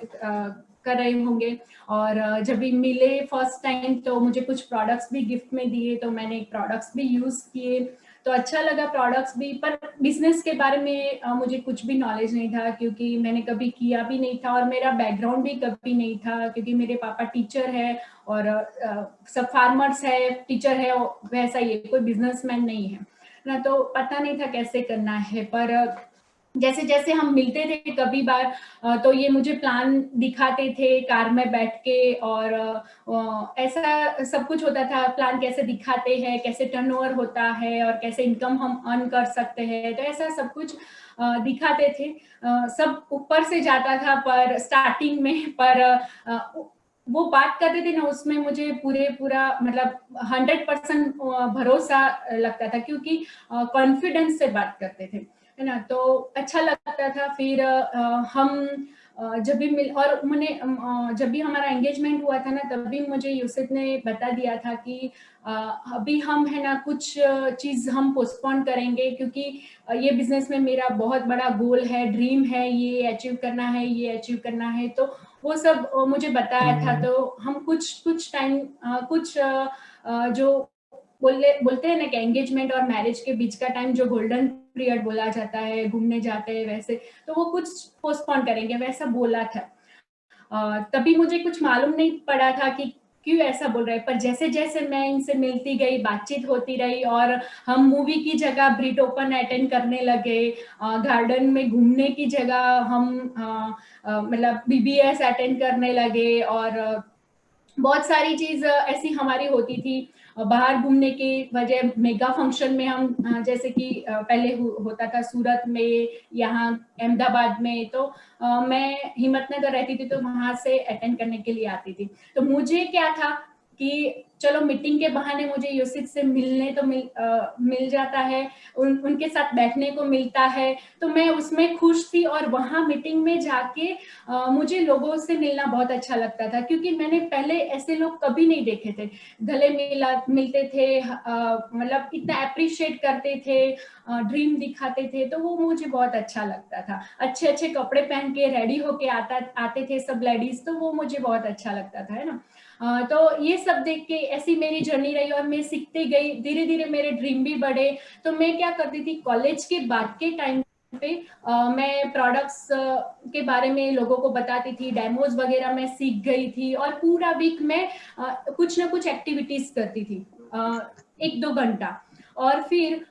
रहे होंगे। और जब भी मिले फर्स्ट टाइम तो मुझे कुछ प्रोडक्ट्स भी गिफ्ट में दिए, तो मैंने प्रोडक्ट्स भी यूज किए, तो अच्छा लगा प्रोडक्ट्स भी। पर बिजनेस के बारे में मुझे कुछ भी नॉलेज नहीं था, क्योंकि मैंने कभी किया भी नहीं था, और मेरा बैकग्राउंड भी कभी नहीं था, क्योंकि मेरे पापा टीचर है और सब फार्मर्स है, टीचर है, वैसा ये कोई बिजनेसमैन नहीं है ना, तो पता नहीं था कैसे करना है। पर जैसे जैसे हम मिलते थे कभी बार, तो ये मुझे प्लान दिखाते थे कार में बैठ के, और ऐसा सब कुछ होता था। प्लान कैसे दिखाते हैं, कैसे टर्नओवर होता है, और कैसे इनकम हम अर्न कर सकते हैं, तो ऐसा सब कुछ दिखाते थे। सब ऊपर से जाता था पर स्टार्टिंग में, पर वो बात करते थे ना, उसमें मुझे पूरा मतलब 100% भरोसा लगता था, क्योंकि कॉन्फिडेंस से बात करते थे, है ना, तो अच्छा लगता था। फिर हम जब भी और जब भी हमारा एंगेजमेंट हुआ था ना, तब भी मुझे यूसित ने बता दिया था कि अभी हम, है ना, कुछ चीज हम पोस्टपोन करेंगे, क्योंकि ये बिजनेस में मेरा बहुत बड़ा गोल है, ड्रीम है, ये अचीव करना है, ये अचीव करना है। तो वो सब मुझे बताया था। तो हम कुछ टाइम जो बोलते हैं ना कि एंगेजमेंट और मैरिज के बीच का टाइम जो गोल्डन पीरियड बोला जाता है, घूमने जाते हैं वैसे, तो वो कुछ पोस्टपोन करेंगे वैसा बोला था। तभी मुझे कुछ मालूम नहीं पड़ा था कि क्यों ऐसा बोल रहे हैं, पर जैसे जैसे मैं इनसे मिलती गई, बातचीत होती रही और हम मूवी की जगह ब्रिट ओपन अटेंड करने लगे, गार्डन में घूमने की जगह हम मतलब बीबीएस अटेंड करने लगे, और बहुत सारी चीज ऐसी हमारी होती थी। बाहर घूमने की वजह मेगा फंक्शन में हम जैसे कि पहले होता था सूरत में, यहाँ अहमदाबाद में, तो मैं हिम्मतनगर रहती थी तो वहां से अटेंड करने के लिए आती थी। तो मुझे क्या था कि चलो मीटिंग के बहाने मुझे यूसित से मिलने तो मिल जाता है, उनके साथ बैठने को मिलता है, तो मैं उसमें खुश थी। और वहां मीटिंग में जाके मुझे लोगों से मिलना बहुत अच्छा लगता था, क्योंकि मैंने पहले ऐसे लोग कभी नहीं देखे थे। गले मिलते थे, मतलब इतना अप्रिशिएट करते थे, ड्रीम दिखाते थे, तो वो मुझे बहुत अच्छा लगता था। अच्छे अच्छे कपड़े पहन के रेडी होके आते थे सब लेडीज, तो वो मुझे बहुत अच्छा लगता था, है ना। तो ये सब देख के ऐसी मेरी जर्नी रही और मैं सीखती गई, धीरे धीरे मेरे ड्रीम भी बढ़े। तो मैं क्या करती थी, कॉलेज के बाद के टाइम पे मैं प्रोडक्ट्स के बारे में लोगों को बताती थी, डेमोज वगैरह मैं सीख गई थी, और पूरा वीक में कुछ ना कुछ एक्टिविटीज करती थी, 1-2 घंटा। और फिर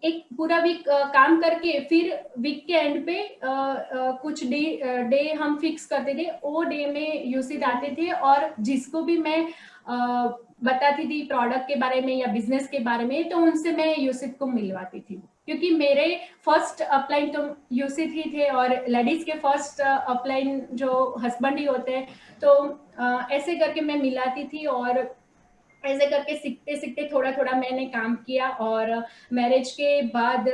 एक पूरा वीक काम करके फिर वीक के एंड पे कुछ डे हम फिक्स करते थे, वो डे में यूसित आते थे, और जिसको भी मैं बताती थी प्रोडक्ट के बारे में या बिजनेस के बारे में, तो उनसे मैं यूसित को मिलवाती थी, क्योंकि मेरे फर्स्ट अपलाइन तो यूसित ही थे, और लेडीज के फर्स्ट अपलाइन जो हस्बैंड ही होते हैं। तो ऐसे करके मैं मिलाती थी, और ऐसे करके सीखते सीखते थोड़ा थोड़ा मैंने काम किया। और मैरिज के बाद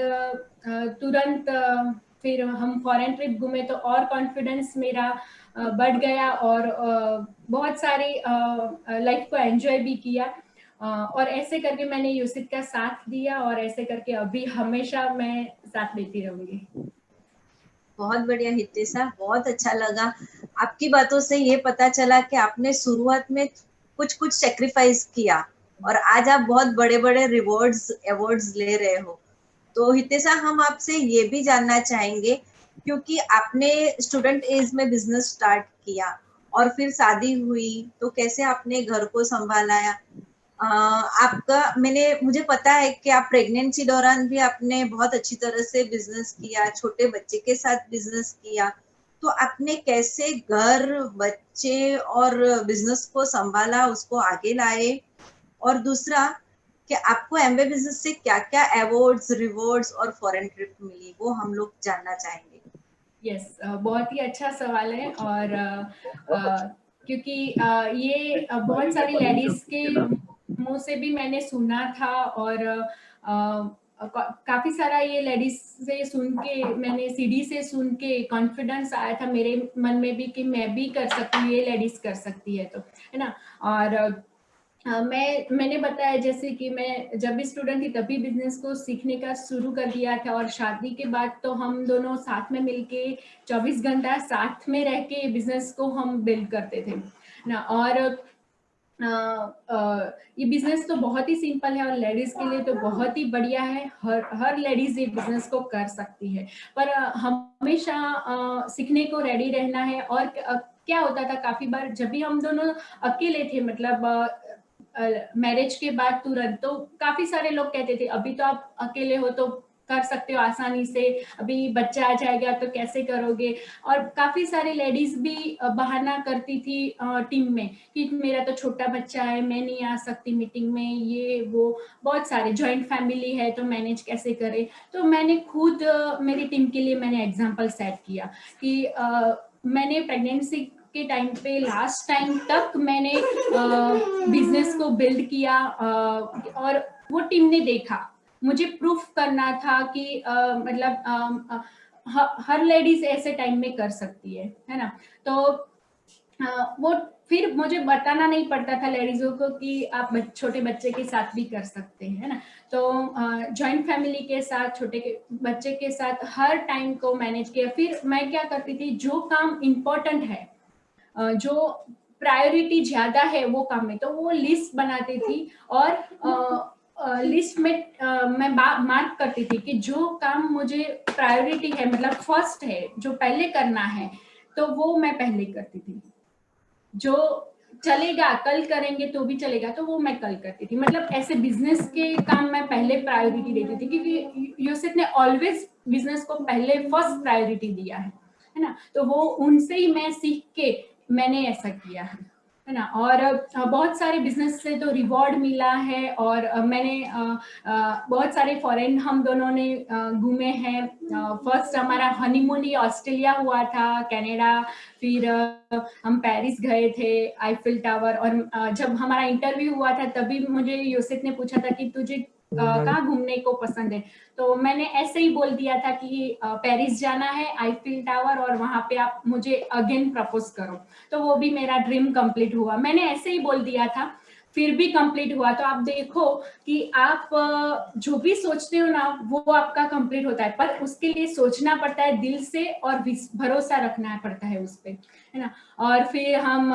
तुरंत फिर हम फॉरेन ट्रिप घूमे, तो और कॉन्फिडेंस मेरा बढ़ गया, और बहुत सारी लाइफ को एंजॉय भी किया। और ऐसे करके मैंने यूसित का साथ दिया, और ऐसे करके अभी हमेशा मैं साथ देती रहूंगी। बहुत बढ़िया हितेशा, बहुत अच्छा लगा। आपकी बातों से ये पता चला कि आपने शुरुआत में कुछ कुछ सेक्रीफाइस किया, और आज आप बहुत बड़े बड़े रिवॉर्ड्स अवार्ड्स ले रहे हो। तो हितेशा, हम आपसे ये भी जानना चाहेंगे, क्योंकि आपने स्टूडेंट एज में बिजनेस स्टार्ट किया और फिर शादी हुई, तो कैसे आपने घर को संभाला? आपका मुझे पता है कि आप प्रेगनेंसी दौरान भी आपने बहुत अच्छी तरह से बिजनेस किया, छोटे बच्चे के साथ बिजनेस किया। तो आपने कैसे घर, बच्चे और बिजनेस को संभाला, उसको आगे लाए? और दूसरा कि आपको एमवे बिजनेस से क्या क्या अवार्ड्स, रिवॉर्ड्स और फॉरेन ट्रिप मिली, वो हम लोग जानना चाहेंगे। यस, बहुत ही अच्छा सवाल है। और क्योंकि ये बहुत सारी लेडीज के मुंह से भी मैंने सुना था, और काफी सारा ये लेडीज से सुन के, मैंने सीडी से सुन के कॉन्फिडेंस आया था मेरे मन में भी कि मैं भी कर सकती हूँ, ये लेडीज कर सकती है, तो है ना। और मैंने बताया जैसे कि मैं जब भी स्टूडेंट थी तभी बिजनेस को सीखने का शुरू कर दिया था, और शादी के बाद तो हम दोनों साथ में मिलके 24 घंटा साथ में रह के बिजनेस को हम बिल्ड करते थे ना। और ये बिजनेस तो बहुत ही सिंपल है, और लेडीज के लिए तो बहुत ही बढ़िया है। हर लेडीज ये बिजनेस को कर सकती है, पर हमेशा सीखने को रेडी रहना है। और क्या होता था, काफी बार जब भी हम दोनों अकेले थे, मतलब मैरिज के बाद तुरंत, तो काफी सारे लोग कहते थे अभी तो आप अकेले हो तो कर सकते हो आसानी से, अभी बच्चा आ जाएगा तो कैसे करोगे। और काफी सारी लेडीज भी बहाना करती थी टीम में कि मेरा तो छोटा बच्चा है, मैं नहीं आ सकती मीटिंग में, ये वो, बहुत सारे, जॉइंट फैमिली है तो मैनेज कैसे करें। तो मैंने खुद मेरी टीम के लिए मैंने एग्जाम्पल सेट किया कि मैंने प्रेगनेंसी के टाइम पे लास्ट टाइम तक मैंने बिजनेस को बिल्ड किया, और वो टीम ने देखा। मुझे प्रूफ करना था कि मतलब हर लेडीज ऐसे टाइम में कर सकती है ना। तो वो फिर मुझे बताना नहीं पड़ता था लेडीजों को कि आप छोटे बच्चे के साथ भी कर सकते हैं, है ना। तो जॉइंट फैमिली के साथ, छोटे बच्चे के साथ हर टाइम को मैनेज किया। फिर मैं क्या करती थी, जो काम इम्पोर्टेंट है, जो प्रायोरिटी ज्यादा है वो काम में, तो वो लिस्ट बनाती थी और लिस्ट में मैं मार्क करती थी कि जो काम मुझे प्रायोरिटी है, मतलब फर्स्ट है, जो पहले करना है, तो वो मैं पहले करती थी। जो चलेगा कल करेंगे तो भी चलेगा, तो वो मैं कल करती थी। मतलब ऐसे बिजनेस के काम मैं पहले प्रायोरिटी देती थी, क्योंकि यूसित ने ऑलवेज बिजनेस को पहले फर्स्ट प्रायोरिटी दिया है ना। तो वो उनसे ही मैं सीख के मैंने ऐसा किया है ना। और बहुत सारे बिजनेस से तो रिवॉर्ड मिला है, और मैंने बहुत सारे फॉरेन हम दोनों ने घूमे हैं। फर्स्ट हमारा हनीमून ही ऑस्ट्रेलिया हुआ था, कनाडा, फिर हम पेरिस गए थे, आईफिल टावर। और जब हमारा इंटरव्यू हुआ था तभी मुझे यूसित ने पूछा था कि तुझे कहाँ घूमने को पसंद है, तो मैंने ऐसे ही बोल दिया था कि पेरिस जाना है, आईफिल टावर, और वहां पे आप मुझे अगेन प्रपोज करो। तो वो भी मेरा ड्रीम कंप्लीट हुआ, मैंने ऐसे ही बोल दिया था, फिर भी कंप्लीट हुआ। तो आप देखो कि आप जो भी सोचते हो ना वो आपका कंप्लीट होता है, पर उसके लिए सोचना पड़ता है दिल से और भरोसा रखना पड़ता है उस पे, है ना। और फिर हम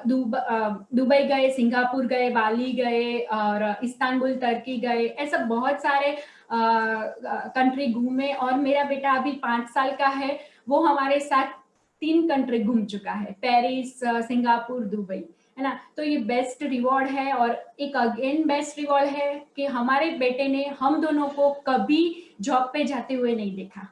दुबई गए, सिंगापुर गए, बाली गए, और इस्तांबुल टर्की गए, ऐसा बहुत सारे कंट्री घूमे। और मेरा बेटा अभी 5 साल का है, वो हमारे साथ 3 कंट्री घूम चुका है, पेरिस, सिंगापुर, दुबई, है ना। तो ये बेस्ट रिवॉर्ड है। और एक अगेन बेस्ट रिवॉर्ड है कि हमारे बेटे ने हम दोनों को कभी जॉब पे जाते हुए नहीं देखा,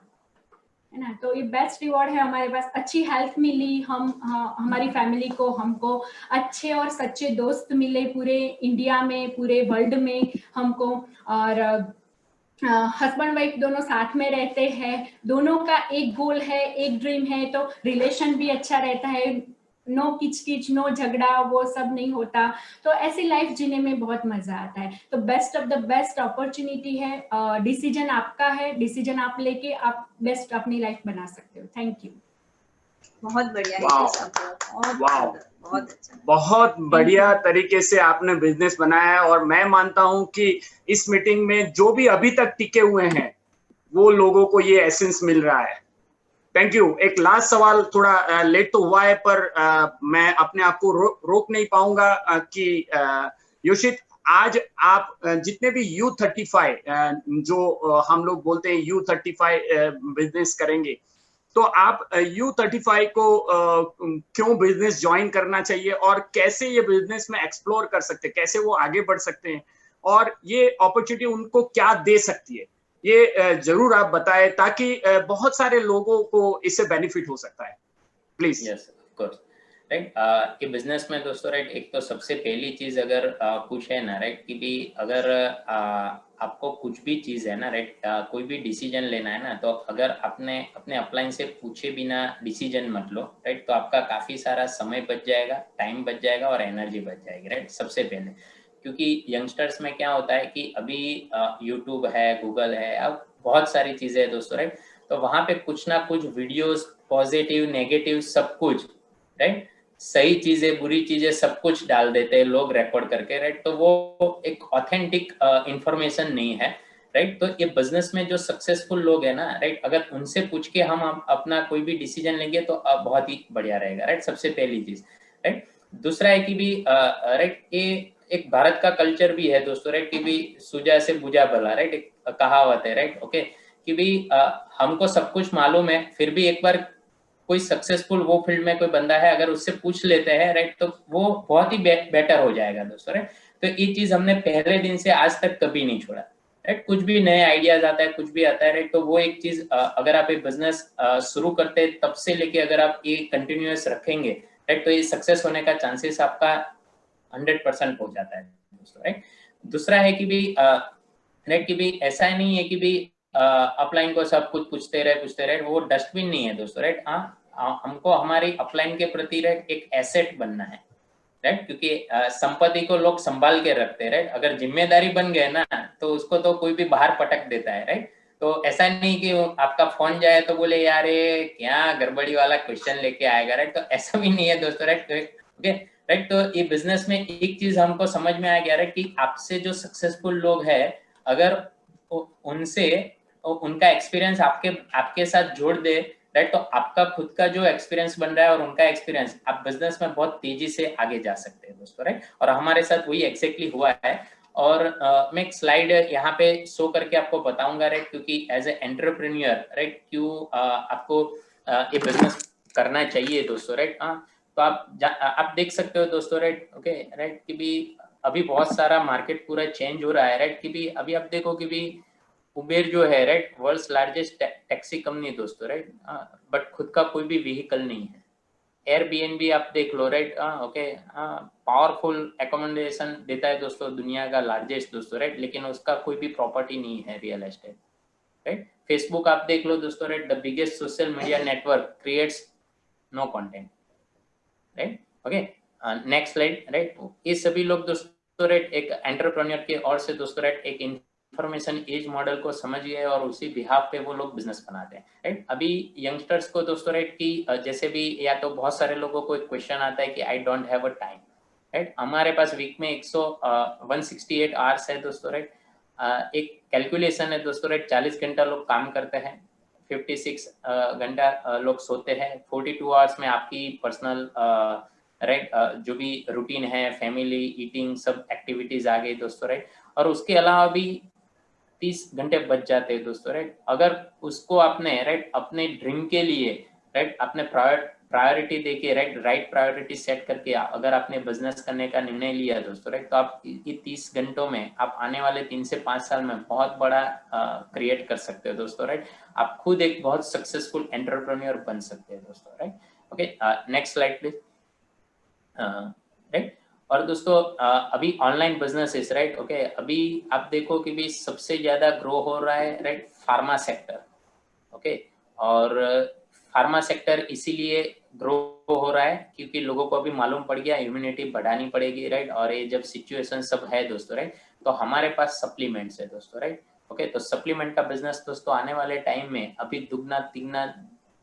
है ना। तो ये बेस्ट रिवॉर्ड है हमारे पास। अच्छी हेल्थ मिली, हमारी फैमिली को, हमको अच्छे और सच्चे दोस्त मिले पूरे इंडिया में, पूरे वर्ल्ड में हमको। और हस्बैंड वाइफ दोनों साथ में रहते हैं, दोनों का एक गोल है, एक ड्रीम है, तो रिलेशन भी अच्छा रहता है, नो किचकिच, नो झगड़ा, वो सब नहीं होता। तो ऐसी लाइफ जीने में बहुत मजा आता है। तो best of the best opportunity है। डिसीजन आपका है, डिसीजन आप लेके आप बेस्ट अपनी लाइफ बना सकते हो। Thank you. बहुत बढ़िया, बहुत अच्छा, बहुत बढ़िया तरीके से आपने बिजनेस बनाया है। और मैं मानता हूं कि इस मीटिंग में जो भी अभी तक टिके हुए हैं वो लोगों को ये एसेंस मिल रहा है। Thank you. एक लास्ट सवाल, थोड़ा लेट तो हुआ है, पर मैं अपने आप को रोक नहीं पाऊंगा कि योशित, आज आप जितने भी U35 जो हम लोग बोलते हैं U35 बिजनेस करेंगे, तो आप U35 को क्यों बिजनेस ज्वाइन करना चाहिए और कैसे ये बिजनेस में एक्सप्लोर कर सकते हैं, कैसे वो आगे बढ़ सकते हैं, और ये अपॉर्चुनिटी उनको क्या दे सकती है, ये जरूर आप बताएं, ताकि बहुत सारे लोगों को इससे बेनिफिट हो सकता है। Please. Yes, of course, right. कि बिजनेस में दोस्तों, राइट, एक तो सबसे पहली चीज अगर कुछ है ना, राइट, कि भी अगर आपको कुछ भी चीज है ना, राइट, कोई भी डिसीजन लेना है ना, तो अगर आपने अपने अपलाइन से पूछे बिना डिसीजन मत लो, राइट, तो आपका काफी सारा समय बच जाएगा, टाइम बच जाएगा और एनर्जी बच जाएगी, राइट, सबसे पहले। क्योंकि यंगस्टर्स में क्या होता है कि अभी यूट्यूब है, गूगल है, अब बहुत सारी चीजें है दोस्तों, राइट, तो वहां पे कुछ ना कुछ वीडियोस, पॉजिटिव, नेगेटिव, सब कुछ, राइट, सही चीजें, बुरी चीजें, सब कुछ डाल देते हैं लोग रिकॉर्ड करके, राइट। तो वो एक ऑथेंटिक इंफॉर्मेशन नहीं है, राइट। तो ये बिजनेस में जो सक्सेसफुल लोग है ना, राइट, अगर उनसे पूछ के हम अपना कोई भी डिसीजन लेंगे तो बहुत ही बढ़िया रहेगा, राइट, सबसे पहली चीज, राइट। दूसरा है कि भी राइट, ये एक भारत का कल्चर भी है दोस्तों, राइट, कि भी सूजा से बुझा भला, राइट, एक कहावत है, राइट, ओके, कि भी हमको सब कुछ मालूम है, फिर भी एक बार कोई सक्सेसफुल वो फील्ड में कोई बंदा है, अगर उससे पूछ लेते हैं, राइट, तो वो बहुत ही बेटर हो जाएगा दोस्तों, राइट। तो ये चीज हमने पहले दिन से आज तक कभी नहीं छोड़ा, राइट। कुछ भी नए आइडियाज आता है, कुछ भी आता है, राइट, तो वो एक चीज अगर आप एक बिजनेस शुरू करते हैं तब से लेके अगर आप ये कंटिन्यूअस रखेंगे, राइट, तो ये सक्सेस होने का चांसेस आपका 100% हो जाता है दोस्तों, राइट। दूसरा है कि भी राइट, कि भी ऐसा नहीं है कि भी अपलाइन को सब कुछ पूछते रहे, वो डस्टबिन नहीं है दोस्तों, राइट। हमको हमारी अपलाइन के प्रति, राइट, एक एसेट बनना है, राइट, क्योंकि संपत्ति को लोग संभाल के रखते हैं, राइट। अगर जिम्मेदारी बन गए ना तो उसको तो कोई भी बाहर पटक देता है, राइट। तो ऐसा नहीं कि आपका फोन जाए तो बोले यार ये क्या गड़बड़ी वाला क्वेश्चन लेके आएगा, राइट, तो ऐसा भी नहीं है दोस्तों, राइट, ओके, राइट। तो ये बिजनेस में एक चीज हमको समझ में आ गया, राइट, कि आपसे जो सक्सेसफुल लोग है, अगर उनसे उनका एक्सपीरियंस आपके साथ जोड़ दे, राइट। तो आपका खुद का जो एक्सपीरियंस बन रहा है और उनका एक्सपीरियंस, आप बिजनेस में बहुत तेजी से आगे जा सकते हैं दोस्तों, राइट। और हमारे साथ वही एक्जेक्टली हुआ है। और मैं एक स्लाइड यहाँ पे शो करके आपको बताऊंगा, राइट, क्योंकि एज ए एंटरप्रेन्योर, राइट, क्यों आपको ये बिजनेस करना चाहिए दोस्तों, राइट। तो आप देख सकते हो दोस्तों, राइट, ओके, राइट, कि भी अभी बहुत सारा मार्केट पूरा चेंज हो रहा है, राइट, कि भी अभी आप देखो कि भी उबेर जो है, right, world's largest taxi company दोस्तों, राइट, बट खुद का कोई भी व्हीकल नहीं है। एयरबीएनबी आप देख लो, राइट, ओके, पावरफुल एकोमोडेशन देता है दोस्तों, दुनिया का लार्जेस्ट दोस्तों, राइट, लेकिन उसका कोई भी प्रॉपर्टी नहीं है रियल एस्टेट, राइट। फेसबुक आप देख लो दोस्तों, right, the biggest social media network creates no content, right, okay. Next slide, right. ये सभी लोग दोस्तों, राइट, एक एंटरप्रेन्योर के और से दोस्तों, राइट, एक इंफॉर्मेशन एज मॉडल को समझ गए और उसी बिहाफ पे वो लोग बिजनेस बनाते हैं, राइट। अभी यंगस्टर्स को दोस्तों, राइट, कि जैसे भी या तो बहुत सारे लोगों को एक क्वेश्चन आता है कि I don't have a time, right. हमारे पास वीक में 168 आवर्स है दोस्तों, राइट। एक कैलकुलेशन है दोस्तों, राइट, 40 घंटा लोग काम करते हैं, 56 घंटा लोग सोते हैं, 42 आवर्स में आपकी पर्सनल राइट जो भी रूटीन है, फैमिली, ईटिंग, सब एक्टिविटीज आ गई दोस्तों, राइट। और उसके अलावा भी 30 घंटे बच जाते हैं दोस्तों, राइट। अगर उसको आपने, राइट, अपने ड्रीम के लिए, राइट, अपने प्रायोरिटी देके, राइट प्रायोरिटी सेट करके अगर आपने बिजनेस करने का निर्णय लिया दोस्तों, राइट, तो आप ये 30 घंटों में आप आने वाले 3 से 5 साल में बहुत बड़ा क्रिएट कर सकते हो दोस्तों, राइट। आप खुद एक बहुत सक्सेसफुल एंटरप्रेन्योर बन सकते हैं दोस्तों, right, okay. Next slide please, right. और दोस्तों अभी ऑनलाइन बिजनेसेस, राइट, ओके, अभी आप देखो कि भी सबसे ज्यादा ग्रो हो रहा है, राइट, फार्मा सेक्टर, ओके। और फार्मा सेक्टर इसीलिए ग्रो हो रहा है क्योंकि लोगों को अभी मालूम पड़ गया इम्यूनिटी बढ़ानी पड़ेगी, राइट। और ये जब सिचुएशन सब है दोस्तों, राइट, तो हमारे पास सप्लीमेंट्स है दोस्तों, राइट, ओके। तो सप्लीमेंट का बिजनेस दोस्तों आने वाले टाइम में अभी दुगना, तिगना,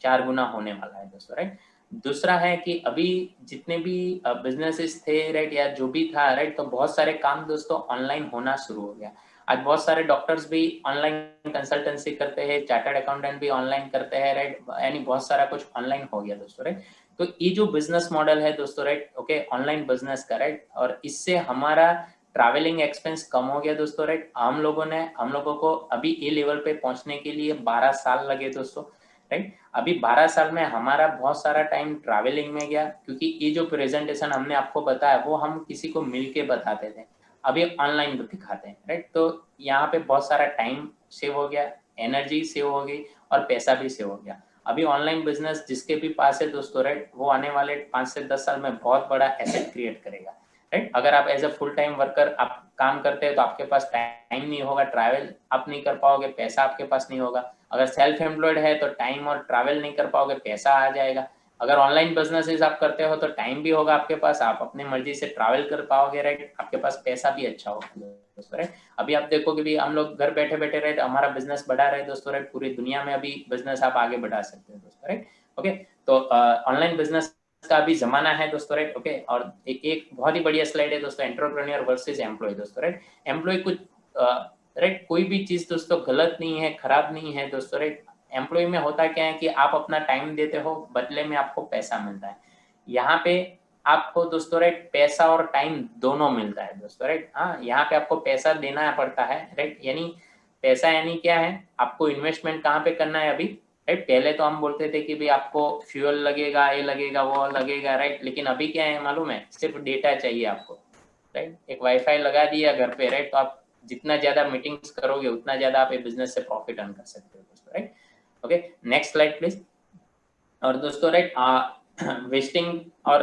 4 गुना होने वाला है दोस्तों, राइट। दूसरा है कि अभी जितने भी बिजनेसेस थे, राइट, या जो भी था, राइट, तो बहुत सारे काम दोस्तों ऑनलाइन होना शुरू हो गया। आज बहुत सारे डॉक्टर्स भी ऑनलाइन कंसल्टेंसी करते हैं, चार्टर्ड अकाउंटेंट भी ऑनलाइन करते हैं, राइट, यानी बहुत सारा कुछ ऑनलाइन हो गया दोस्तों, राइट। तो ये जो बिजनेस मॉडल है दोस्तों, राइट, ओके, ऑनलाइन बिजनेस का, राइट, और इससे हमारा ट्रैवलिंग एक्सपेंस कम हो गया दोस्तों, राइट। हम लोगों को अभी ये लेवल पे पहुंचने के लिए 12 साल लगे दोस्तों, राइट। अभी 12 साल में हमारा बहुत सारा टाइम ट्रैवलिंग में गया, क्योंकि ये जो प्रेजेंटेशन हमने आपको बताया वो हम किसी को मिल के बताते थे, अभी ऑनलाइन दिखाते हैं, राइट। तो यहाँ पे बहुत सारा टाइम सेव हो गया, एनर्जी सेव हो गई और पैसा भी सेव हो गया। अभी ऑनलाइन बिजनेस जिसके भी पास है दोस्तों, राइट, वो आने वाले 5 से 10 साल में बहुत बड़ा एसेट क्रिएट करेगा, राइट। अगर आप as a full time worker आप काम करते हैं तो आपके पास टाइम नहीं होगा, ट्रैवल आप नहीं कर पाओगे, पैसा आपके पास नहीं होगा। अगर सेल्फ एम्प्लॉयड है तो टाइम और ट्रैवल नहीं कर पाओगे, पैसा आ जाएगा। अगर ऑनलाइन बिजनेसेस आप करते हो तो टाइम भी होगा आपके पास, आप अपनी मर्जी से ट्रैवल कर पाओगे, राइट, आपके पास पैसा भी अच्छा होगा दोस्तों, राइट। अभी आप देखो कि भी हम लोग घर बैठे बैठे, राइट, हमारा बिजनेस बढ़ा रहे दोस्तों, राइट, पूरी दुनिया में अभी बिजनेस आप आगे बढ़ा सकते हो दोस्तों, राइट, ओके। तो ऑनलाइन बिजनेस का अभी जमाना है दोस्तों, राइट, ओके। और एक बहुत ही बढ़िया स्लाइड है दोस्तों, एंटरप्रेन्योर वर्सेस एम्प्लॉय दोस्तों, राइट। एम्प्लॉय कुछ राइट, कोई भी चीज दोस्तों गलत नहीं है, खराब नहीं है दोस्तों, राइट। एम्प्लॉय में होता क्या है कि आप अपना टाइम देते हो, बदले में आपको पैसा मिलता है। यहाँ पे आपको दोस्तों, राइट, पैसा और टाइम दोनों मिलता है दोस्तों, राइट। हाँ, यहाँ पे आपको पैसा देना पड़ता है, राइट, यानी पैसा यानी क्या है, आपको इन्वेस्टमेंट कहाँ पे करना है अभी, राइट। पहले तो हम बोलते थे कि भाई आपको फ्यूल लगेगा, ये लगेगा, वो लगेगा, राइट, लेकिन अभी क्या है मालूम है, सिर्फ डेटा चाहिए आपको, राइट। एक वाईफाई लगा दिया घर पे, राइट, तो आप जितना ज्यादा मीटिंग्स करोगे उतना ज्यादा आप बिजनेस से प्रॉफिट अर्न कर सकते हो दोस्तों, right, okay. Next slide please. और दोस्तों, राइट, वेस्टिंग और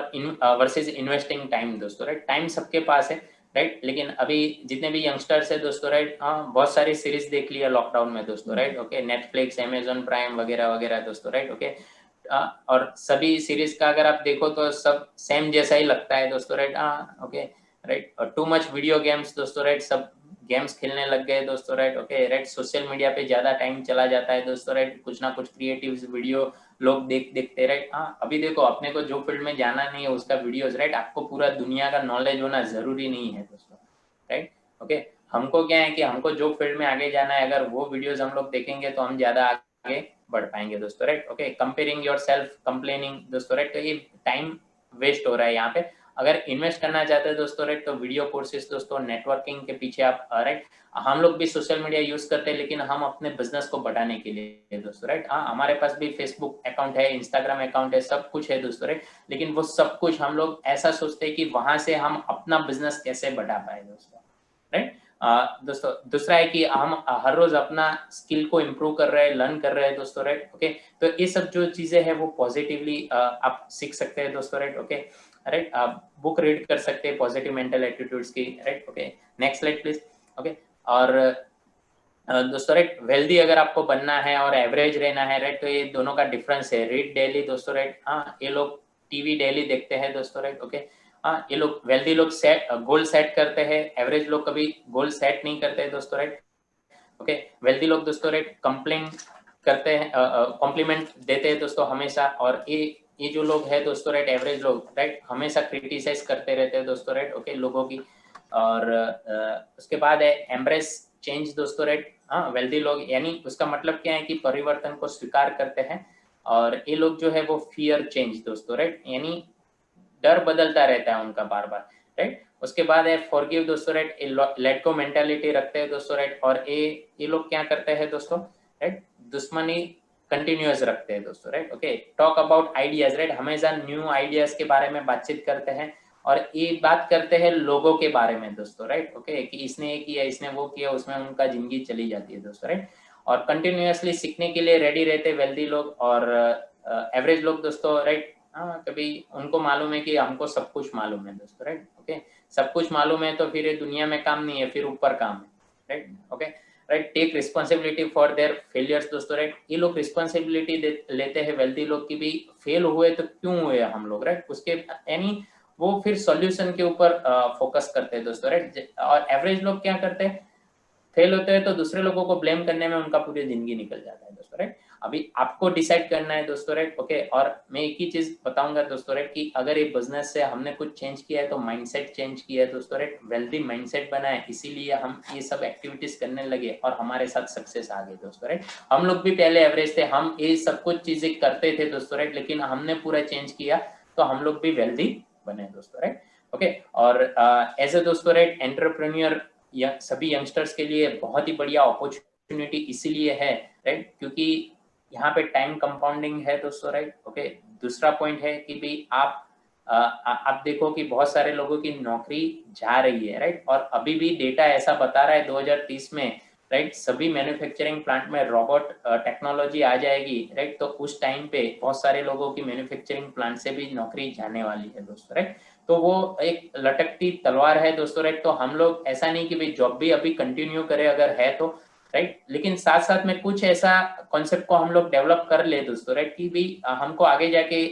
वर्सेस इन्वेस्टिंग टाइम दोस्तों, राइट, टाइम सबके पास है, राइट, लेकिन अभी जितने भी यंगस्टर्स है दोस्तों, राइट, बहुत सारी सीरीज देख लिया लॉकडाउन में दोस्तों, right, okay, Netflix, Amazon prime वगैरह वगैरह दोस्तों, राइट, ओके। और सभी सीरीज का अगर आप देखो तो सब सेम जैसा ही लगता है दोस्तों, राइट, ओके, राइट। और टू मच वीडियो गेम्स दोस्तों, राइट, सब गेम्स खेलने लग गए दोस्तों, right, okay, right. Social media पे ज्यादा टाइम चला जाता है दोस्तों, राइट, कुछ ना कुछ क्रिएटिव वीडियो लोग देखते, राइट। अभी देखो अपने को जो फील्ड में जाना नहीं है उसका वीडियोस, राइट, आपको पूरा दुनिया का नॉलेज होना जरूरी नहीं है दोस्तों, राइट, ओके। हमको क्या है कि हमको जो फील्ड में आगे जाना है, अगर वो वीडियोस हम लोग देखेंगे तो हम ज्यादा आगे बढ़ पाएंगे दोस्तों, right. Okay, comparing your self, complaining दोस्तों, राइट, तो ये टाइम वेस्ट हो रहा है यहाँ पे। अगर इन्वेस्ट करना चाहते हैं दोस्तों, राइट, तो वीडियो कोर्सेज दोस्तों, नेटवर्किंग के पीछे आप, राइट, हम लोग भी सोशल मीडिया यूज करते हैं, लेकिन हम अपने बिजनेस को बढ़ाने के लिए दोस्तों, राइट। हाँ, हमारे पास भी फेसबुक अकाउंट है, इंस्टाग्राम अकाउंट है, सब कुछ है दोस्तों, राइट, लेकिन वो सब कुछ हम लोग ऐसा सोचते हैं कि वहां से हम अपना बिजनेस कैसे बढ़ा पाए दोस्तों, राइट। दोस्तों दूसरा है कि हम हर रोज अपना स्किल को इम्प्रूव कर रहे हैं, लर्न कर रहे हैं दोस्तों, राइट। ओके, तो ये सब जो चीजें हैं वो पॉजिटिवली आप सीख सकते हैं दोस्तों, राइट। ओके, राइट, आप बुक रीड कर सकते हैं पॉजिटिव मेंटल एटीट्यूड्स की, right. Okay, next slide please. Okay, और दोस्तों, राइट, वेल्दी अगर आपको बनना है और एवरेज रहना है, राइट, तो ये दोनों का डिफरेंस है। रीड डेली दोस्तों, राइट, हाँ, ये लोग टीवी डेली देखते हैं दोस्तों, राइट। ओके, हाँ, ये लोग वेल्दी लोग गोल सेट करते हैं, एवरेज लोग कभी गोल सेट नहीं करते हैं दोस्तों, राइट। ओके, वेल्दी लोग दोस्तों, राइट, कंप्लेन करते हैं, कॉम्प्लीमेंट देते हैं दोस्तों हमेशा, और ये जो लोग हैं दोस्तों, राइट, एवरेज लोग, राइट, हमेशा क्रिटिसाइज करते रहते हैं दोस्तों, राइट। ओके, लोगों की। और उसके बाद है एम्ब्रेस चेंज दोस्तों, राइट। हाँ, वेल्दी लोग यानी उसका मतलब क्या है कि परिवर्तन को स्वीकार करते हैं, और ये लोग जो है वो फियर चेंज दोस्तों, राइट, यानी डर बदलता रहता है उनका बार बार, राइट। उसके बाद है फॉरगिव दोस्तों, राइट, लेट गो मेंटालिटी रखते हैं दोस्तों, राइट। और ये लोग क्या करते हैं दोस्तों, राइट, दुश्मनी कंटिन्यूअस रखते हैं दोस्तों, right. Okay, talk about ideas, right, हमेशा न्यू आइडियाज के बारे में बातचीत करते हैं, और ये बात करते हैं लोगों के बारे में दोस्तों, राइट। ओके, कि इसने ये किया, इसने वो किया, उसमें उनका जिंदगी चली जाती है दोस्तों, राइट। और कंटिन्यूअसली सीखने के लिए रेडी रहते हैं वेल्दी लोग। और एवरेज लोग दोस्तों, राइट, हाँ, कभी उनको मालूम है कि हमको सब कुछ मालूम है दोस्तों, राइट। ओके, सब कुछ मालूम है तो फिर ये दुनिया में काम नहीं है, फिर ऊपर काम है, right. Okay, right, take responsibility for their failures दोस्तों, राइट। ये लोग रिस्पॉन्सिबिलिटी लेते हैं वेल्दी लोग की भी, फेल हुए तो क्यों हुए हम लोग, राइट, उसके यानी वो फिर सॉल्यूशन के ऊपर फोकस करते हैं दोस्तों, राइट। और एवरेज लोग क्या करते हैं, फेल होते हैं तो दूसरे लोगों को ब्लेम करने में उनका पूरी जिंदगी निकल जाता है दोस्तों, राइट। अभी आपको डिसाइड करना है दोस्तों, राइट। ओके, और मैं एक ही चीज बताऊंगा दोस्तों, राइट, कि अगर ये बिजनेस से हमने कुछ चेंज किया है तो माइंडसेट चेंज किया है दोस्तों, राइट, वेल्दी माइंडसेट बना है, इसीलिए हम ये सब एक्टिविटीज करने लगे और हमारे साथ सक्सेस आ गई दोस्तों, राइट। हम लोग भी पहले एवरेज थे, हम ये सब कुछ चीजें करते थे दोस्तों, राइट, लेकिन हमने पूरा चेंज किया तो हम लोग भी वेल्दी बने दोस्तों, राइट। ओके, और एज ए दोस्तों, राइट, एंटरप्रेन्योर या सभी यंगस्टर्स के लिए बहुत ही बढ़िया अपॉर्चुनिटी इसीलिए है, राइट, क्योंकि यहाँ पे टाइम कंपाउंडिंग है दोस्तों, राइट। ओके, दूसरा पॉइंट है कि भाई आप देखो कि बहुत सारे लोगों की नौकरी जा रही है, राइट, और अभी भी डेटा ऐसा बता रहा है 2030 में, राइट, सभी मैन्युफैक्चरिंग प्लांट में रोबोट टेक्नोलॉजी आ जाएगी, राइट, तो उस टाइम पे बहुत सारे लोगों की मैन्युफैक्चरिंग प्लांट से भी नौकरी जाने वाली है दोस्तों, राइट। तो वो एक लटकती तलवार है दोस्तों, राइट। तो हम लोग ऐसा नहीं कि भाई जॉब भी अभी कंटिन्यू करें अगर है तो, राइट, लेकिन साथ साथ में कुछ ऐसा कॉन्सेप्ट को हम लोग डेवलप कर ले दोस्तों, राइट, कि भी हमको आगे जाके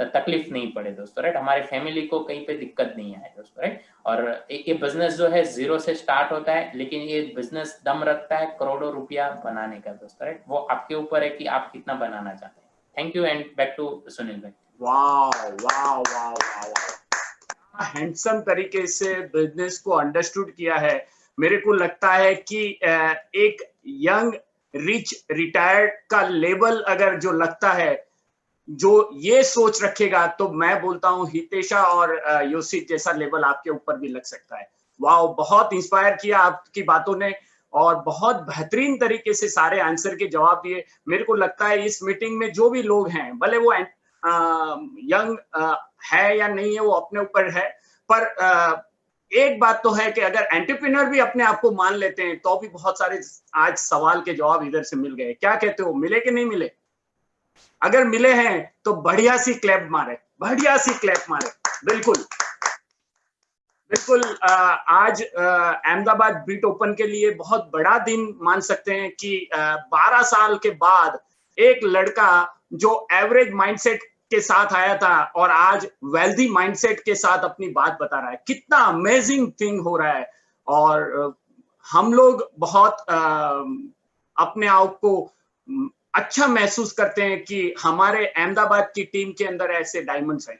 तकलीफ नहीं पड़े दोस्तों, राइट, हमारे फैमिली को कहीं पे दिक्कत नहीं आए दोस्तों, राइट। और ये बिजनेस जो है 0 से स्टार्ट होता है, लेकिन ये बिजनेस दम रखता है करोड़ों रुपया बनाने का दोस्तों, राइट। वो आपके ऊपर है कि आप कितना बनाना चाहते हैं। Thank you, and back to Sunil भाई। वाह वाह वाह वाह, हैंडसम तरीके से बिजनेस को अंडरस्टूड किया है। मेरे को लगता है कि एक यंग रिच रिटायर्ड का लेवल अगर जो लगता है, जो ये सोच रखेगा, तो मैं बोलता हूँ हितेशा और योसित जैसा लेवल आपके ऊपर भी लग सकता है। वाह, बहुत इंस्पायर किया आपकी बातों ने, और बहुत बेहतरीन तरीके से सारे आंसर के जवाब दिए। मेरे को लगता है इस मीटिंग में जो भी लोग हैं, भले वो यंग है या नहीं है, वो अपने ऊपर है, पर एक बात तो है कि अगर एंटरप्रेन्योर भी अपने आप को मान लेते हैं तो भी बहुत सारे आज सवाल के जवाब इधर से मिल गए। क्या कहते हो, मिले कि नहीं मिले? अगर मिले हैं तो बढ़िया सी क्लैप मारे, बढ़िया सी क्लैप मारे। बिल्कुल बिल्कुल। आज अहमदाबाद बीट ओपन के लिए बहुत बड़ा दिन मान सकते हैं कि 12 साल के बाद एक लड़का जो एवरेज माइंडसेट के साथ आया था और आज वेल्दी माइंडसेट के साथ अपनी बात बता रहा है। कितना अमेजिंग थिंग हो रहा है, और हम लोग बहुत अपने आप को अच्छा महसूस करते हैं कि हमारे अहमदाबाद की टीम के अंदर ऐसे डायमंड्स हैं।